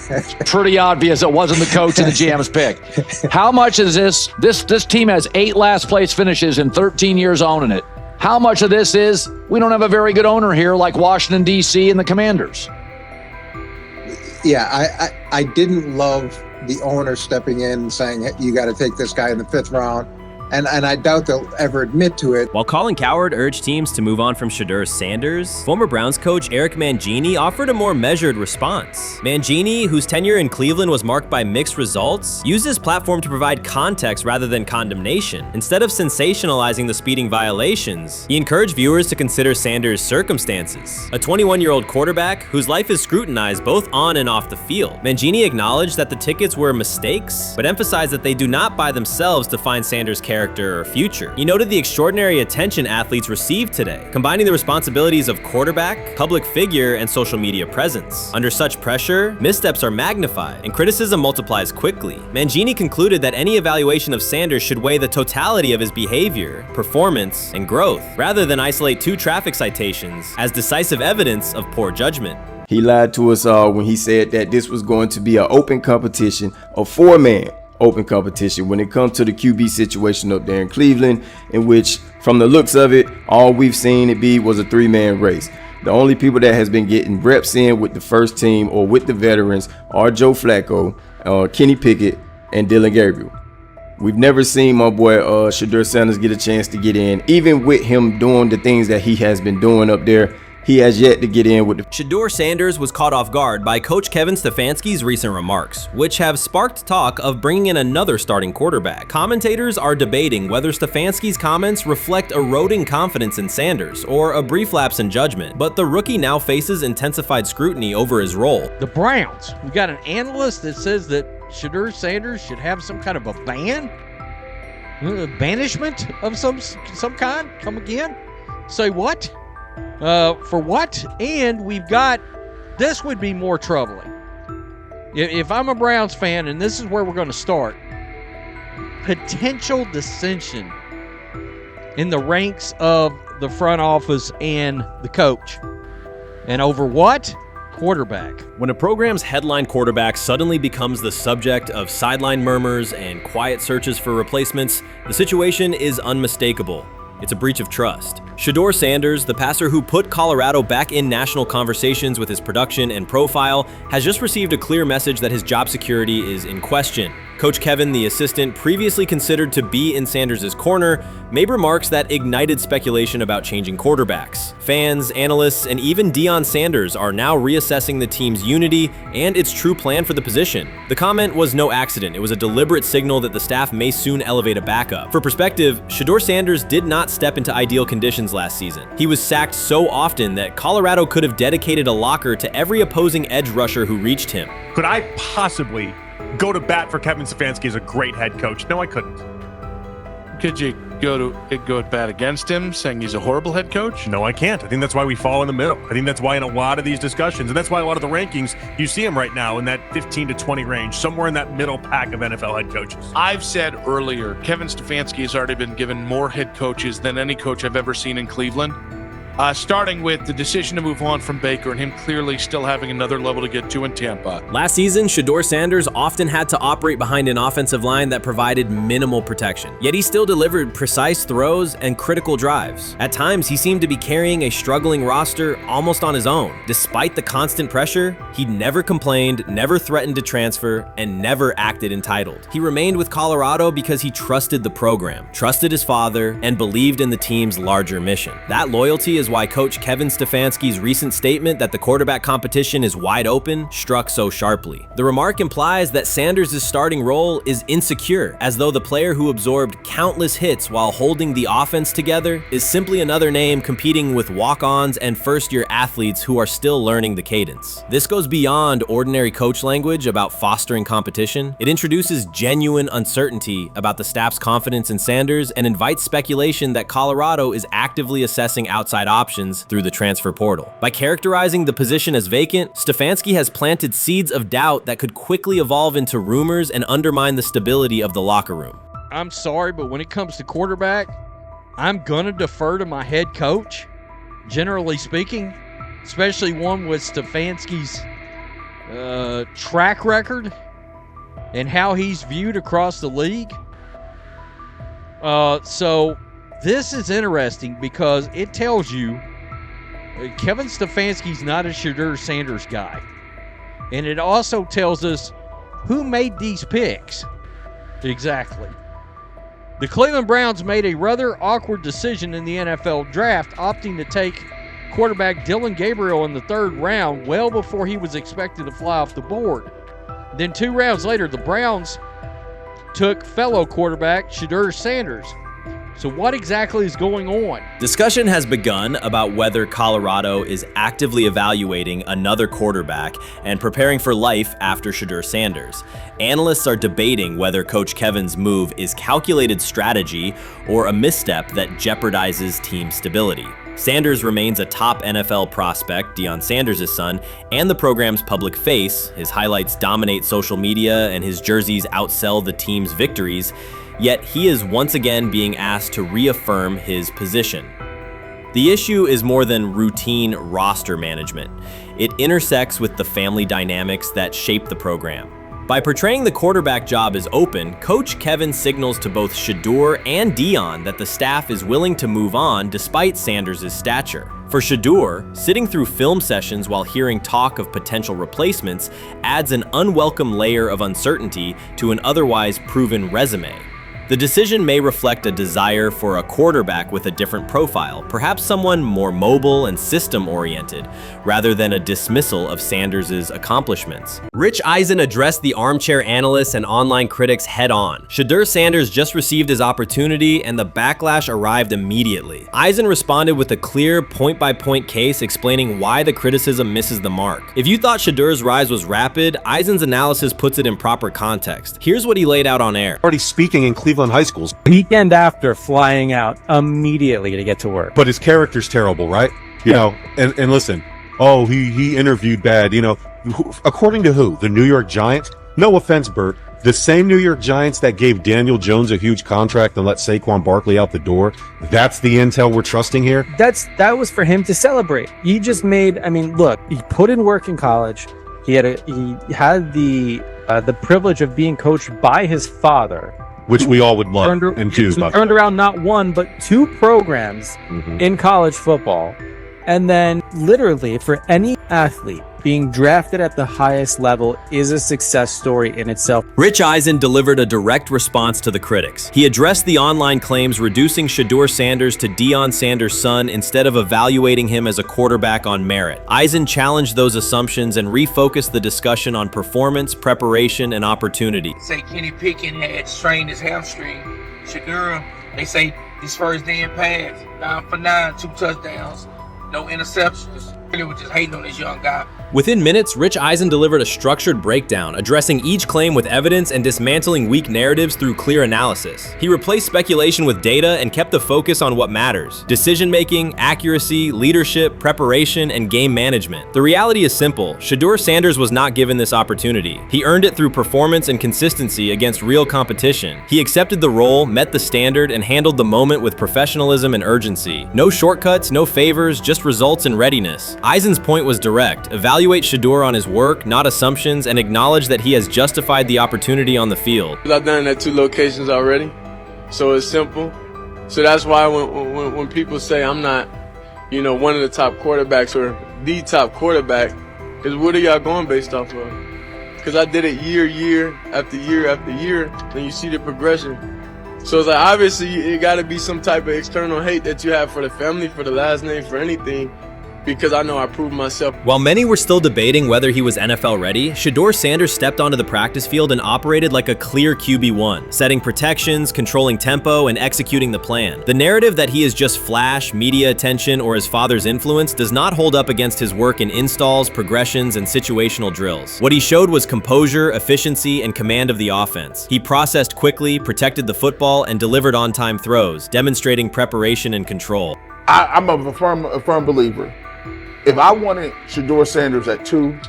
Pretty obvious it wasn't the coach and the GM's pick. How much is this? This team has 8 last place finishes in 13 years owning it. How much of this is we don't have a very good owner here like Washington, D.C. and the Commanders? Yeah, I didn't love the owner stepping in and saying, you got to take this guy in the 5th round. And I doubt they'll ever admit to it. While Colin Cowherd urged teams to move on from Shedeur Sanders, former Browns coach Eric Mangini offered a more measured response. Mangini, whose tenure in Cleveland was marked by mixed results, used his platform to provide context rather than condemnation. Instead of sensationalizing the speeding violations, he encouraged viewers to consider Sanders' circumstances. A 21-year-old quarterback whose life is scrutinized both on and off the field. Mangini acknowledged that the tickets were mistakes, but emphasized that they do not by themselves define Sanders' character or future. He noted the extraordinary attention athletes receive today, combining the responsibilities of quarterback, public figure, and social media presence. Under such pressure, missteps are magnified, and criticism multiplies quickly. Mangini concluded that any evaluation of Sanders should weigh the totality of his behavior, performance, and growth, rather than isolate 2 traffic citations as decisive evidence of poor judgment. He lied to us all when he said that this was going to be an open competition, a 4-man open competition when it comes to the QB situation up there in Cleveland, in which, from the looks of it, all we've seen it be was a 3-man race. The only people that has been getting reps in with the first team or with the veterans are Joe Flacco, Kenny Pickett, and Dylan Gabriel. We've never seen my boy Shedeur Sanders get a chance to get in, even with him doing the things that he has been doing up there. He has yet to get in with the... Shedeur Sanders was caught off guard by Coach Kevin Stefanski's recent remarks, which have sparked talk of bringing in another starting quarterback. Commentators are debating whether Stefanski's comments reflect eroding confidence in Sanders or a brief lapse in judgment, but the rookie now faces intensified scrutiny over his role. The Browns, we got an analyst that says that Shedeur Sanders should have some kind of a ban? Banishment of some kind? Come again? Say what? For what? And we've got, this would be more troubling. If I'm a Browns fan, and this is where we're going to start, potential dissension in the ranks of the front office and the coach. And over what? Quarterback. When a program's headline quarterback suddenly becomes the subject of sideline murmurs and quiet searches for replacements, the situation is unmistakable. It's a breach of trust. Shedeur Sanders, the passer who put Colorado back in national conversations with his production and profile, has just received a clear message that his job security is in question. Coach Kevin, the assistant previously considered to be in Sanders' corner, made remarks that ignited speculation about changing quarterbacks. Fans, analysts, and even Deion Sanders are now reassessing the team's unity and its true plan for the position. The comment was no accident. It was a deliberate signal that the staff may soon elevate a backup. For perspective, Shedeur Sanders did not step into ideal conditions last season. He was sacked so often that Colorado could have dedicated a locker to every opposing edge rusher who reached him. Could I possibly go to bat for Kevin Stefanski as a great head coach? No, I couldn't. Could you go to bat against him, saying he's a horrible head coach? No, I can't. I think that's why we fall in the middle. I think that's why in a lot of these discussions, and that's why a lot of the rankings, you see him right now in that 15 to 20 range, somewhere in that middle pack of NFL head coaches. I've said earlier, Kevin Stefanski has already been given more head coaches than any coach I've ever seen in Cleveland. Starting with the decision to move on from Baker and him clearly still having another level to get to in Tampa. Last season, Shedeur Sanders often had to operate behind an offensive line that provided minimal protection, yet he still delivered precise throws and critical drives. At times, he seemed to be carrying a struggling roster almost on his own. Despite the constant pressure, he never complained, never threatened to transfer, and never acted entitled. He remained with Colorado because he trusted the program, trusted his father, and believed in the team's larger mission. That loyalty is why Coach Kevin Stefanski's recent statement that the quarterback competition is wide open struck so sharply. The remark implies that Sanders' starting role is insecure, as though the player who absorbed countless hits while holding the offense together is simply another name competing with walk-ons and first-year athletes who are still learning the cadence. This goes beyond ordinary coach language about fostering competition. It introduces genuine uncertainty about the staff's confidence in Sanders and invites speculation that Colorado is actively assessing outside options through the transfer portal. By characterizing the position as vacant, Stefanski has planted seeds of doubt that could quickly evolve into rumors and undermine the stability of the locker room. I'm sorry, but when it comes to quarterback, I'm going to defer to my head coach, generally speaking, especially one with Stefanski's track record and how he's viewed across the league. So this is interesting because it tells you Kevin Stefanski's not a Shedeur Sanders guy. And it also tells us who made these picks. Exactly. The Cleveland Browns made a rather awkward decision in the NFL draft, opting to take quarterback Dillon Gabriel in the 3rd round, well before he was expected to fly off the board. Then 2 rounds later, the Browns took fellow quarterback Shedeur Sanders. So what exactly is going on? Discussion has begun about whether Colorado is actively evaluating another quarterback and preparing for life after Shedeur Sanders. Analysts are debating whether Coach Kevin's move is calculated strategy or a misstep that jeopardizes team stability. Sanders remains a top NFL prospect, Deion Sanders' son, and the program's public face. His highlights dominate social media and his jerseys outsell the team's victories. Yet he is once again being asked to reaffirm his position. The issue is more than routine roster management. It intersects with the family dynamics that shape the program. By portraying the quarterback job as open, Coach Kevin signals to both Shedeur and Deion that the staff is willing to move on despite Sanders' stature. For Shedeur, sitting through film sessions while hearing talk of potential replacements adds an unwelcome layer of uncertainty to an otherwise proven resume. The decision may reflect a desire for a quarterback with a different profile, perhaps someone more mobile and system-oriented, rather than a dismissal of Sanders' accomplishments. Rich Eisen addressed the armchair analysts and online critics head-on. Shedeur Sanders just received his opportunity, and the backlash arrived immediately. Eisen responded with a clear, point-by-point case explaining why the criticism misses the mark. If you thought Shedeur's rise was rapid, Eisen's analysis puts it in proper context. Here's what he laid out on air. Already speaking in Cleveland high schools. Weekend after, flying out immediately to get to work. But his character's terrible, right? You know, and listen, he interviewed bad, you know, according to who? The New York Giants? No offense, Bert. The same New York Giants that gave Daniel Jones a huge contract and let Saquon Barkley out the door, that's the intel we're trusting here? That was for him to celebrate. He just made, I mean, look, he put in work in college. He had the privilege of being coached by his father, which we all would love and do. Turned around not one, but two programs in college football. And then literally for any athlete, being drafted at the highest level is a success story in itself. Rich Eisen delivered a direct response to the critics. He addressed the online claims reducing Shedeur Sanders to Deion Sanders' son instead of evaluating him as a quarterback on merit. Eisen challenged those assumptions and refocused the discussion on performance, preparation, and opportunity. Say Kenny Pickett had strained his hamstring. Shedeur, they say his first day in pass, 9 for 9, 2 touchdowns, no interceptions. Really was just hating on this young guy. Within minutes, Rich Eisen delivered a structured breakdown, addressing each claim with evidence and dismantling weak narratives through clear analysis. He replaced speculation with data and kept the focus on what matters: decision-making, accuracy, leadership, preparation, and game management. The reality is simple. Shedeur Sanders was not given this opportunity. He earned it through performance and consistency against real competition. He accepted the role, met the standard, and handled the moment with professionalism and urgency. No shortcuts, no favors, just results and readiness. Eisen's point was direct. Evaluate Shedeur on his work, not assumptions, and acknowledge that he has justified the opportunity on the field. I've done it at 2 locations already, so it's simple. So that's why when people say I'm not, one of the top quarterbacks or the top quarterback, because what are y'all going based off of? Because I did it year after year after year, and you see the progression. So it's like, obviously, it got to be some type of external hate that you have for the family, for the last name, for anything, because I know I proved myself. While many were still debating whether he was NFL ready, Shedeur Sanders stepped onto the practice field and operated like a clear QB1, setting protections, controlling tempo, and executing the plan. The narrative that he is just flash, media attention, or his father's influence does not hold up against his work in installs, progressions, and situational drills. What he showed was composure, efficiency, and command of the offense. He processed quickly, protected the football, and delivered on-time throws, demonstrating preparation and control. I'm a firm believer. If I wanted Shedeur Sanders at 2,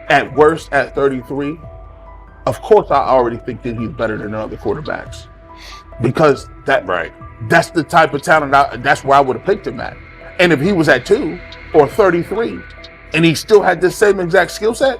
at worst at 33, of course I already think that he's better than other quarterbacks, because that's the type of talent. That's where I would have picked him at. And if he was at 2 or 33, and he still had the same exact skill set,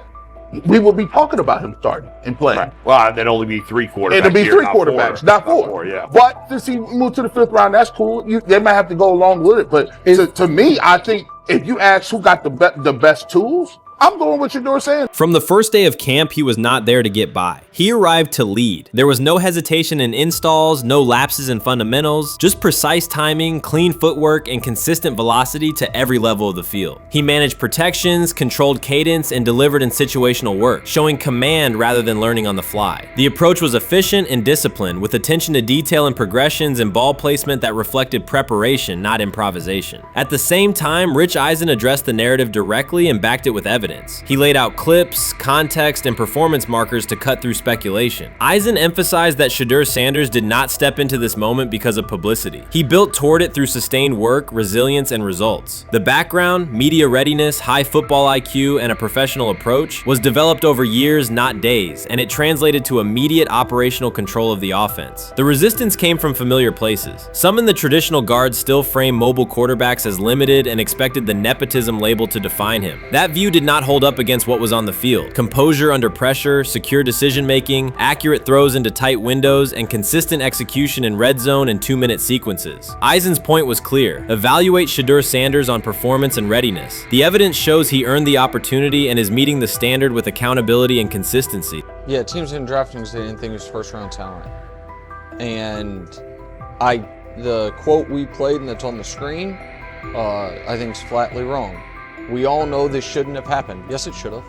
we would be talking about him starting and playing. Right. Well, there'd only be 3 quarterbacks. It'd be 3 quarterbacks, not 4. 4, yeah. But since he moved to the 5th round, that's cool. They might have to go along with it. But to me, I think if you ask who got the best tools, I'm going with Shedeur Sanders. From the first day of camp, he was not there to get by. He arrived to lead. There was no hesitation in installs, no lapses in fundamentals, just precise timing, clean footwork, and consistent velocity to every level of the field. He managed protections, controlled cadence, and delivered in situational work, showing command rather than learning on the fly. The approach was efficient and disciplined, with attention to detail and progressions and ball placement that reflected preparation, not improvisation. At the same time, Rich Eisen addressed the narrative directly and backed it with evidence. He laid out clips, context, and performance markers to cut through speculation. Eisen emphasized that Shedeur Sanders did not step into this moment because of publicity. He built toward it through sustained work, resilience, and results. The background, media readiness, high football IQ, and a professional approach was developed over years, not days, and it translated to immediate operational control of the offense. The resistance came from familiar places. Some in the traditional guard still frame mobile quarterbacks as limited and expected the nepotism label to define him. That view did not hold up against what was on the field. Composure under pressure, secure decision-making, accurate throws into tight windows, and consistent execution in red zone and 2-minute sequences. Eisen's point was clear. Evaluate Shedeur Sanders on performance and readiness. The evidence shows he earned the opportunity and is meeting the standard with accountability and consistency. Yeah, teams in drafting they didn't think he was first-round talent. And the quote we played and that's on the screen, I think is flatly wrong. We all know this shouldn't have happened. Yes, it should have.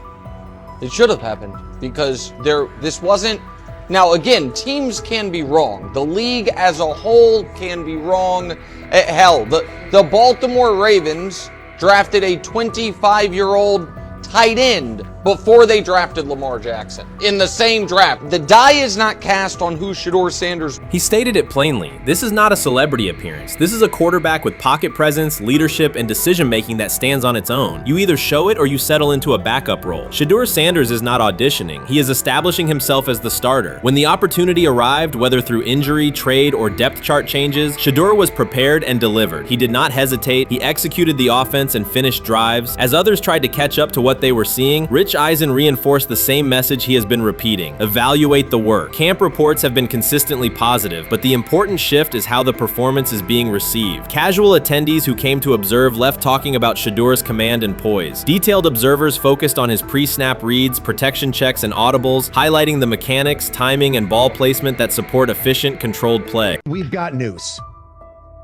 It should have happened because this wasn't. Now, again, teams can be wrong. The league as a whole can be wrong. Hell, the Baltimore Ravens drafted a 25-year-old tight end before they drafted Lamar Jackson. In the same draft. The die is not cast on who Shedeur Sanders. He stated it plainly. This is not a celebrity appearance. This is a quarterback with pocket presence, leadership, and decision-making that stands on its own. You either show it or you settle into a backup role. Shedeur Sanders is not auditioning. He is establishing himself as the starter. When the opportunity arrived, whether through injury, trade, or depth chart changes, Shedeur was prepared and delivered. He did not hesitate. He executed the offense and finished drives. As others tried to catch up to what they were seeing, Rich Eisen reinforced the same message he has been repeating: evaluate the work. Camp reports have been consistently positive, but the important shift is how the performance is being received. Casual attendees who came to observe left talking about Shedeur's command and poise. Detailed observers focused on his pre-snap reads, protection checks, and audibles, highlighting the mechanics, timing, and ball placement that support efficient, controlled play. We've got news.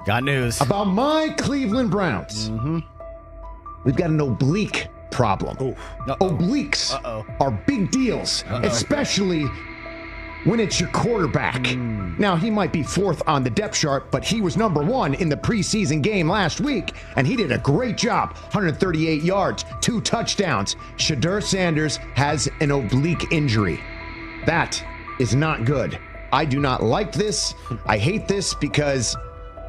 Got news. About my Cleveland Browns. We've got an oblique problem. Obliques are big deals, especially when it's your quarterback. Now, he might be fourth on the depth chart, but he was number one in the preseason game last week, and he did a great job. 138 yards, 2 touchdowns. Shedeur Sanders has an oblique injury. That is not good. I do not like this. I hate this because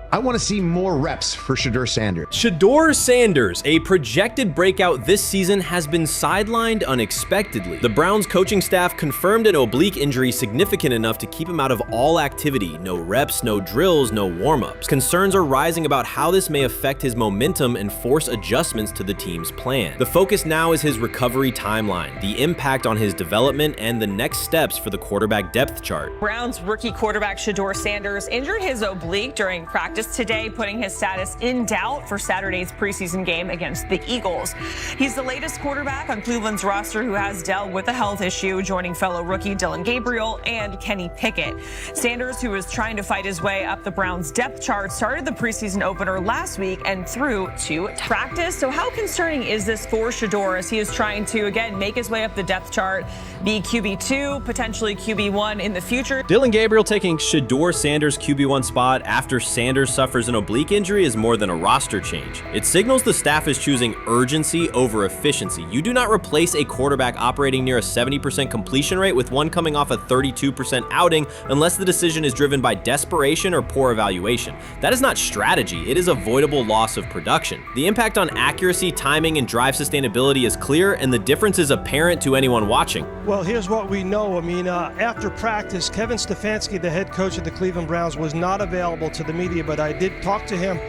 I want to see more reps for Shedeur Sanders. Shedeur Sanders, a projected breakout this season, has been sidelined unexpectedly. The Browns coaching staff confirmed an oblique injury significant enough to keep him out of all activity. No reps, no drills, no warm-ups. Concerns are rising about how this may affect his momentum and force adjustments to the team's plan. The focus now is his recovery timeline, the impact on his development, and the next steps for the quarterback depth chart. Browns rookie quarterback Shedeur Sanders injured his oblique during practice today, putting his status in doubt for Saturday's preseason game against the Eagles. He's the latest quarterback on Cleveland's roster who has dealt with a health issue, joining fellow rookie Dillon Gabriel and Kenny Pickett. Sanders, who is trying to fight his way up the Browns' depth chart, started the preseason opener last week and threw to practice. So how concerning is this for Shedeur as he is trying to, again, make his way up the depth chart, be QB2, potentially QB1 in the future? Dillon Gabriel taking Shedeur Sanders' QB1 spot after Sanders suffers an oblique injury is more than a roster change. It signals the staff is choosing urgency over efficiency. You do not replace a quarterback operating near a 70% completion rate with one coming off a 32% outing unless the decision is driven by desperation or poor evaluation. That is not strategy, it is avoidable loss of production. The impact on accuracy, timing, and drive sustainability is clear, and the difference is apparent to anyone watching. Well, here's what we know. I mean, after practice, Kevin Stefanski, the head coach of the Cleveland Browns, was not available to the media, but I did talk to him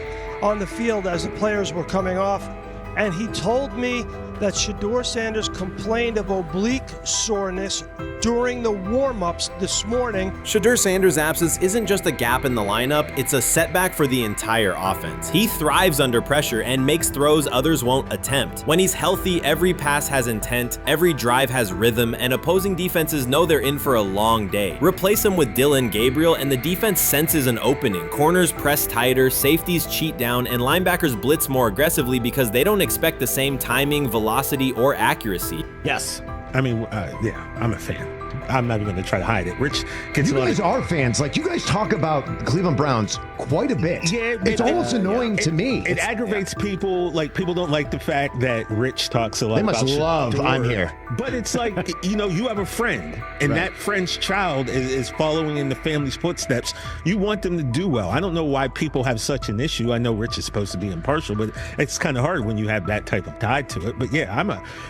on the field as the players were coming off, and he told me that Shedeur Sanders complained of oblique soreness during the warm-ups this morning. Shedeur Sanders' absence isn't just a gap in the lineup, it's a setback for the entire offense. He thrives under pressure and makes throws others won't attempt. When he's healthy, every pass has intent, every drive has rhythm, and opposing defenses know they're in for a long day. Replace him with Dillon Gabriel and the defense senses an opening. Corners press tighter, safeties cheat down, and linebackers blitz more aggressively because they don't expect the same timing, velocity, or accuracy. Yes. I mean, yeah, I'm a fan. I'm not even going to try to hide it. Rich gets You guys are fans. Like, you guys talk about the Cleveland Browns quite a bit. Yeah, it's almost annoying to me. It aggravates people. Like, people don't like the fact that Rich talks a lot about They must love I'm here. But it's like, you have a friend, and that friend's child is following in the family's footsteps. You want them to do well. I don't know why people have such an issue. I know Rich is supposed to be impartial, but it's kind of hard when you have that type of tie to it. But yeah,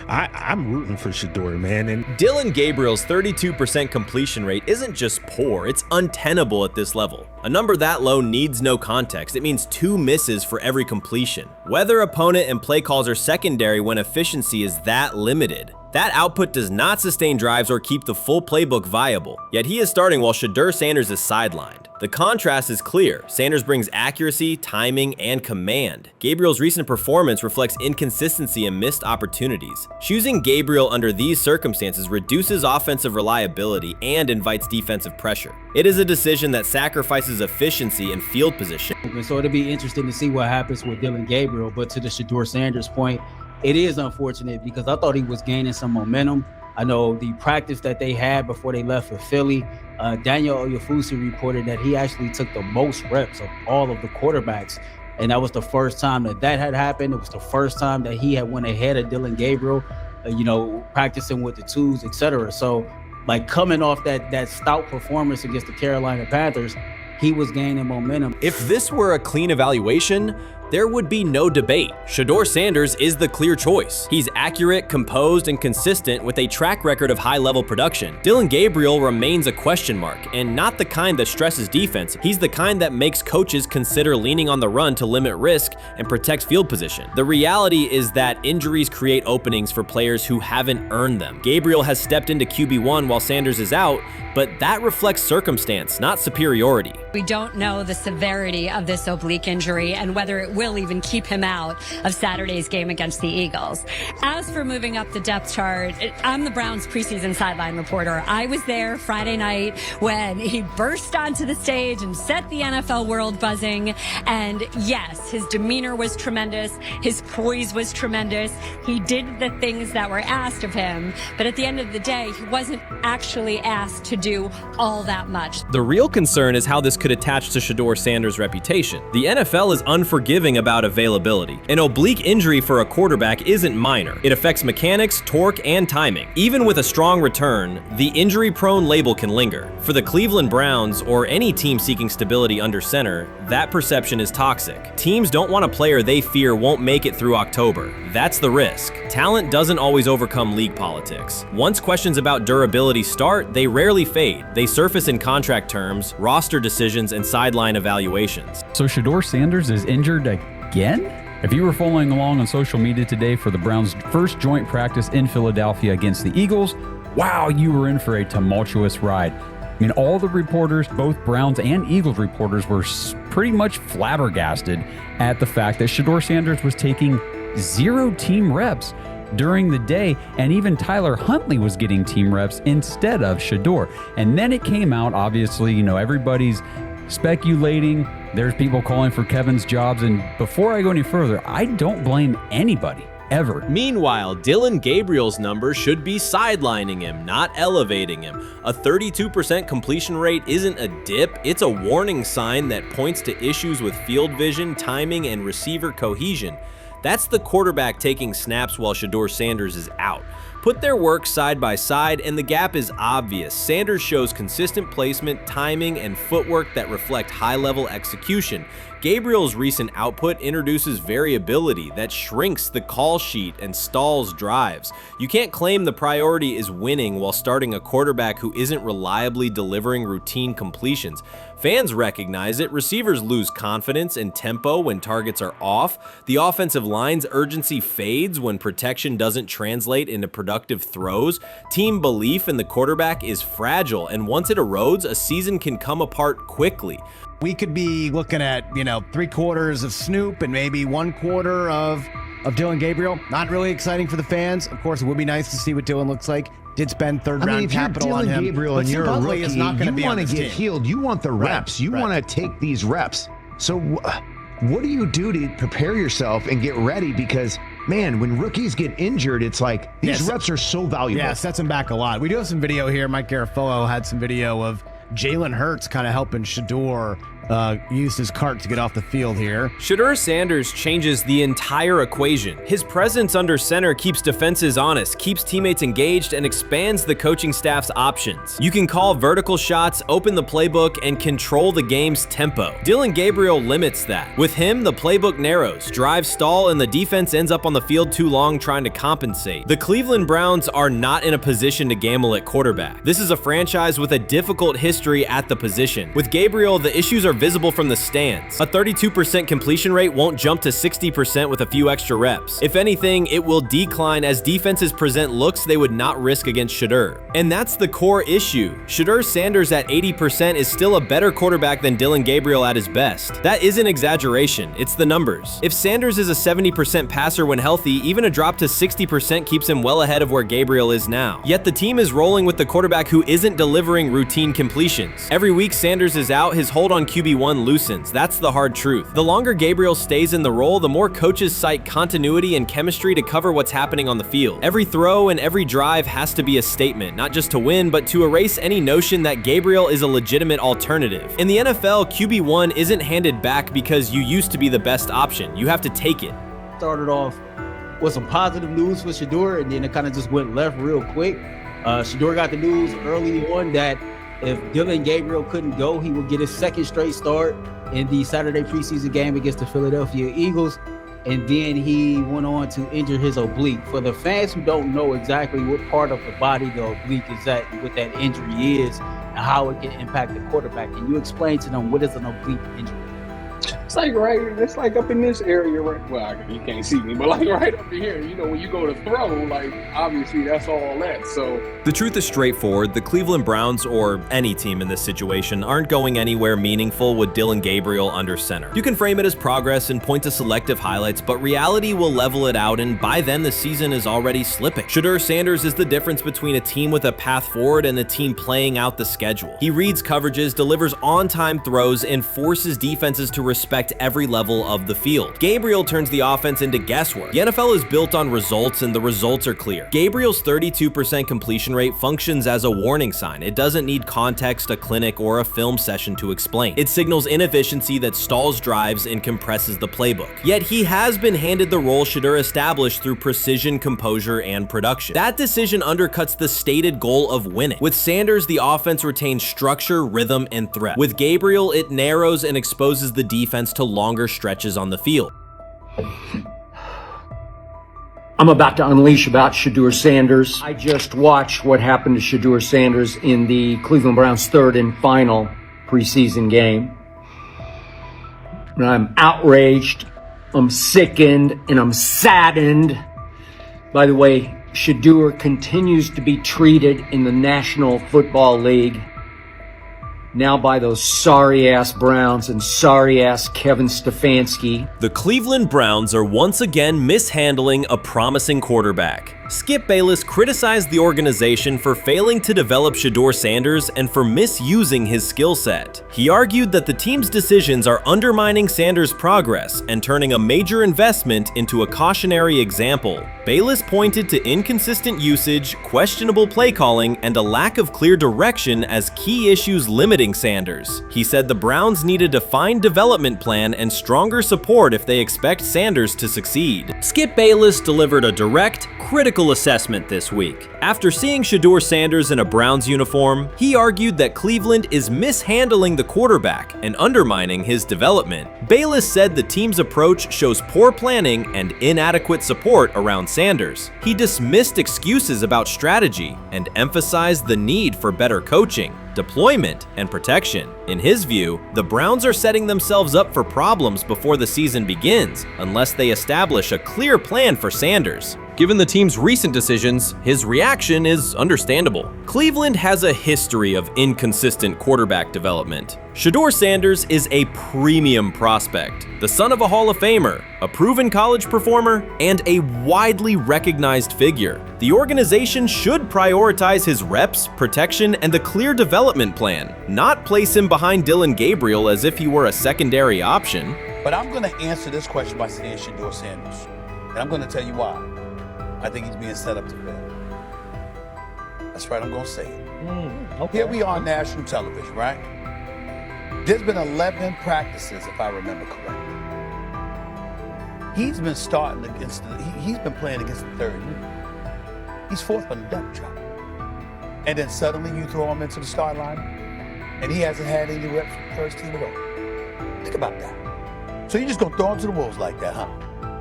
I'm rooting for Shedeur, man. And Dillon Gabriel's 32% completion rate isn't just poor, it's untenable at this level. A number that low needs no context. It means 2 misses for every completion. Weather, opponent, and play calls are secondary when efficiency is that limited. That output does not sustain drives or keep the full playbook viable, yet he is starting while Shedeur Sanders is sidelined. The contrast is clear. Sanders brings accuracy, timing, and command. Gabriel's recent performance reflects inconsistency and missed opportunities. Choosing Gabriel under these circumstances reduces offensive reliability and invites defensive pressure. It is a decision that sacrifices efficiency and field position. So it'll be interesting to see what happens with Dillon Gabriel, but to the Shedeur Sanders point, it is unfortunate because I thought he was gaining some momentum. I know the practice that they had before they left for Philly, Daniel Oyefusi reported that he actually took the most reps of all of the quarterbacks. And that was the first time that had happened. It was the first time that he had went ahead of Dillon Gabriel. practicing with the twos, etc. So, like coming off that stout performance against the Carolina Panthers, he was gaining momentum. If this were a clean evaluation, there would be no debate. Shedeur Sanders is the clear choice. He's accurate, composed, and consistent with a track record of high-level production. Dillon Gabriel remains a question mark, and not the kind that stresses defense. He's the kind that makes coaches consider leaning on the run to limit risk and protect field position. The reality is that injuries create openings for players who haven't earned them. Gabriel has stepped into QB1 while Sanders is out, but that reflects circumstance, not superiority. We don't know the severity of this oblique injury and whether it will even keep him out of Saturday's game against the Eagles. As for moving up the depth chart, I'm the Browns preseason sideline reporter. I was there Friday night when he burst onto the stage and set the NFL world buzzing. And yes, his demeanor was tremendous. His poise was tremendous. He did the things that were asked of him. But at the end of the day, he wasn't actually asked to do all that much. The real concern is how this could attach to Shedeur Sanders' reputation. The NFL is unforgiving about availability. An oblique injury for a quarterback isn't minor. It affects mechanics, torque, and timing. Even with a strong return, the injury-prone label can linger. For the Cleveland Browns, or any team seeking stability under center, that perception is toxic. Teams don't want a player they fear won't make it through October. That's the risk. Talent doesn't always overcome league politics. Once questions about durability start, they rarely fade. They surface in contract terms, roster decisions, and sideline evaluations. So Shedeur Sanders is injured again? If you were following along on social media today for the Browns' first joint practice in Philadelphia against the Eagles, wow, you were in for a tumultuous ride. I mean, all the reporters, both Browns and Eagles reporters, were pretty much flabbergasted at the fact that Shedeur Sanders was taking 0 team reps during the day, and even Tyler Huntley was getting team reps instead of Shedeur. And then it came out, obviously, everybody's speculating. There's people calling for Kevin's jobs, and before I go any further, I don't blame anybody. Ever. Meanwhile, Dillon Gabriel's numbers should be sidelining him, not elevating him. A 32% completion rate isn't a dip, it's a warning sign that points to issues with field vision, timing, and receiver cohesion. That's the quarterback taking snaps while Shedeur Sanders is out. Put their work side by side and the gap is obvious. Sanders shows consistent placement, timing, and footwork that reflect high-level execution. Gabriel's recent output introduces variability that shrinks the call sheet and stalls drives. You can't claim the priority is winning while starting a quarterback who isn't reliably delivering routine completions. Fans recognize it, receivers lose confidence and tempo when targets are off, the offensive line's urgency fades when protection doesn't translate into productive throws, team belief in the quarterback is fragile, and once it erodes, a season can come apart quickly. We could be looking at, 3/4 of Snoop and maybe 1/4 of Dillon Gabriel. Not really exciting for the fans. Of course, it would be nice to see what Dillon looks like. Did spend third-round capital on him. If you're Dillon Gabriel and you're a rookie, is not you be want to get team. healed. You want the reps. You want to take these reps. So what do you do to prepare yourself and get ready? Because, man, when rookies get injured, it's like these reps are so valuable. Yeah, sets them back a lot. We do have some video here. Mike Garafolo had some video of Jalen Hurts kind of helping Shedeur use his cart to get off the field here. Shedeur Sanders changes the entire equation. His presence under center keeps defenses honest, keeps teammates engaged, and expands the coaching staff's options. You can call vertical shots, open the playbook, and control the game's tempo. Dillon Gabriel limits that. With him, the playbook narrows, drives stall, and the defense ends up on the field too long trying to compensate. The Cleveland Browns are not in a position to gamble at quarterback. This is a franchise with a difficult history at the position. With Gabriel, the issues are visible from the stands. A 32% completion rate won't jump to 60% with a few extra reps. If anything, it will decline as defenses present looks they would not risk against Shedeur. And that's the core issue. Shedeur Sanders at 80% is still a better quarterback than Dillon Gabriel at his best. That isn't exaggeration, it's the numbers. If Sanders is a 70% passer when healthy, even a drop to 60% keeps him well ahead of where Gabriel is now. Yet the team is rolling with the quarterback who isn't delivering routine completions. Every week Sanders is out, his hold on QB1 loosens. That's the hard truth. The longer Gabriel stays in the role, the more coaches cite continuity and chemistry to cover what's happening on the field. Every throw and every drive has to be a statement, not just to win, but to erase any notion that Gabriel is a legitimate alternative. In the NFL, QB1 isn't handed back because you used to be the best option. You have to take it. Started off was some positive news for Shedeur, and then it kind of just went left real quick. Shedeur got the news early on that if Dillon Gabriel couldn't go, he would get his second straight start in the Saturday preseason game against the Philadelphia Eagles. And then he went on to injure his oblique. For the fans who don't know exactly what part of the body the oblique is at and what that injury is and how it can impact the quarterback, can you explain to them what is an oblique injury? It's like up in this area, right? Well, you can't see me, but like right up in here, when you go to throw, like obviously that's all that. So the truth is straightforward. The Cleveland Browns, or any team in this situation, aren't going anywhere meaningful with Dillon Gabriel under center. You can frame it as progress and point to selective highlights, but reality will level it out, and by then the season is already slipping. Shedeur Sanders is the difference between a team with a path forward and the team playing out the schedule. He reads coverages, delivers on-time throws, and forces defenses to respect every level of the field. Gabriel turns the offense into guesswork. The NFL is built on results, and the results are clear. Gabriel's 32% completion rate functions as a warning sign. It doesn't need context, a clinic, or a film session to explain. It signals inefficiency that stalls drives and compresses the playbook. Yet he has been handed the role Shedeur established through precision, composure, and production. That decision undercuts the stated goal of winning. With Sanders, the offense retains structure, rhythm, and threat. With Gabriel, it narrows and exposes the defense to longer stretches on the field. I'm about to unleash about Shedeur Sanders. I just watched what happened to Shedeur Sanders in the Cleveland Browns' third and final preseason game. And I'm outraged, I'm sickened, and I'm saddened. By the way, Shedeur continues to be treated in the National Football League now by those sorry-ass Browns and sorry-ass Kevin Stefanski. The Cleveland Browns are once again mishandling a promising quarterback. Skip Bayless criticized the organization for failing to develop Shedeur Sanders and for misusing his skill set. He argued that the team's decisions are undermining Sanders' progress and turning a major investment into a cautionary example. Bayless pointed to inconsistent usage, questionable play calling, and a lack of clear direction as key issues limiting Sanders. He said the Browns need a defined development plan and stronger support if they expect Sanders to succeed. Skip Bayless delivered a direct, critical assessment this week. After seeing Shedeur Sanders in a Browns uniform, he argued that Cleveland is mishandling the quarterback and undermining his development. Bayless said the team's approach shows poor planning and inadequate support around Sanders. He dismissed excuses about strategy and emphasized the need for better coaching, deployment, and protection. In his view, the Browns are setting themselves up for problems before the season begins unless they establish a clear plan for Sanders. Given the team's recent decisions, his reaction is understandable. Cleveland has a history of inconsistent quarterback development. Shedeur Sanders is a premium prospect, the son of a Hall of Famer, a proven college performer, and a widely recognized figure. The organization should prioritize his reps, protection, and a clear development plan, not place him behind Dillon Gabriel as if he were a secondary option. But I'm going to answer this question by saying Shedeur Sanders, and I'm going to tell you why. I think he's being set up to fail. That's right, I'm going to say it. Okay. Here we are on national television, right? There's been 11 practices, if I remember correctly. He's been starting against he's been playing against the third unit. He's fourth on the depth chart. And then suddenly you throw him into the start line, and he hasn't had any reps for the first team at all. Think about that. So you're just going to throw him to the wolves like that, huh?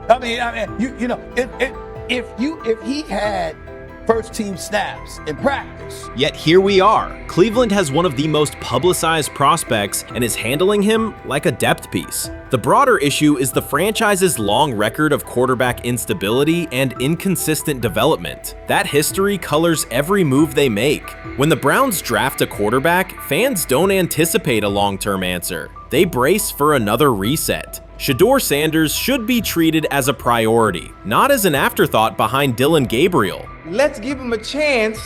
I mean, you know, if he had first team snaps in practice. Yet here we are. Cleveland has one of the most publicized prospects and is handling him like a depth piece. The broader issue is the franchise's long record of quarterback instability and inconsistent development. That history colors every move they make. When the Browns draft a quarterback, fans don't anticipate a long-term answer. They brace for another reset. Shedeur Sanders should be treated as a priority, not as an afterthought behind Dillon Gabriel. Let's give him a chance.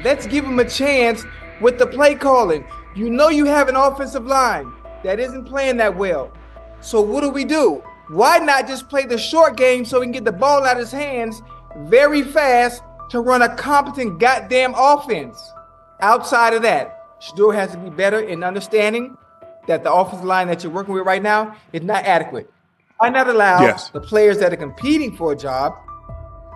Let's give him a chance with the play calling. You know you have an offensive line that isn't playing that well. So what do? Why not just play the short game so he can get the ball out of his hands very fast to run a competent goddamn offense? Outside of that, Shedeur has to be better in understanding that the offensive line that you're working with right now is not adequate. Why not allow the players that are competing for a job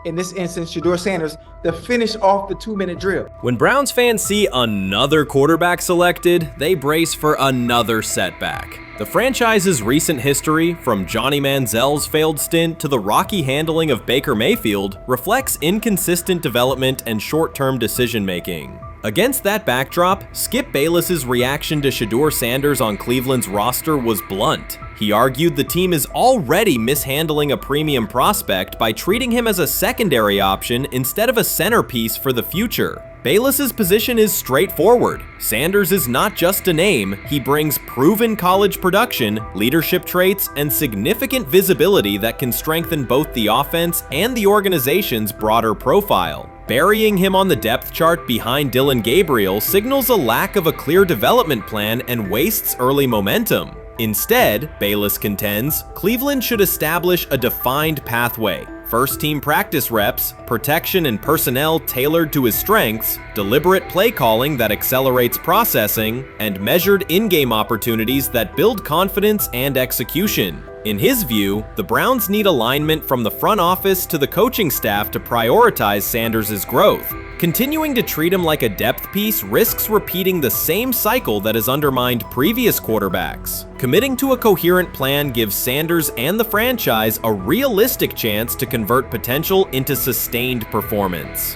in this instance, Shedeur Sanders, to finish off the 2-minute drill. When Browns fans see another quarterback selected, they brace for another setback. The franchise's recent history, from Johnny Manziel's failed stint to the rocky handling of Baker Mayfield, reflects inconsistent development and short-term decision-making. Against that backdrop, Skip Bayless's reaction to Shedeur Sanders on Cleveland's roster was blunt. He argued the team is already mishandling a premium prospect by treating him as a secondary option instead of a centerpiece for the future. Bayless's position is straightforward. Sanders is not just a name, he brings proven college production, leadership traits, and significant visibility that can strengthen both the offense and the organization's broader profile. Burying him on the depth chart behind Dillon Gabriel signals a lack of a clear development plan and wastes early momentum. Instead, Bayless contends, Cleveland should establish a defined pathway. First-team practice reps, protection and personnel tailored to his strengths, deliberate play calling that accelerates processing, and measured in-game opportunities that build confidence and execution. In his view, the Browns need alignment from the front office to the coaching staff to prioritize Sanders' growth. Continuing to treat him like a depth piece risks repeating the same cycle that has undermined previous quarterbacks. Committing to a coherent plan gives Sanders and the franchise a realistic chance to convert potential into sustained performance.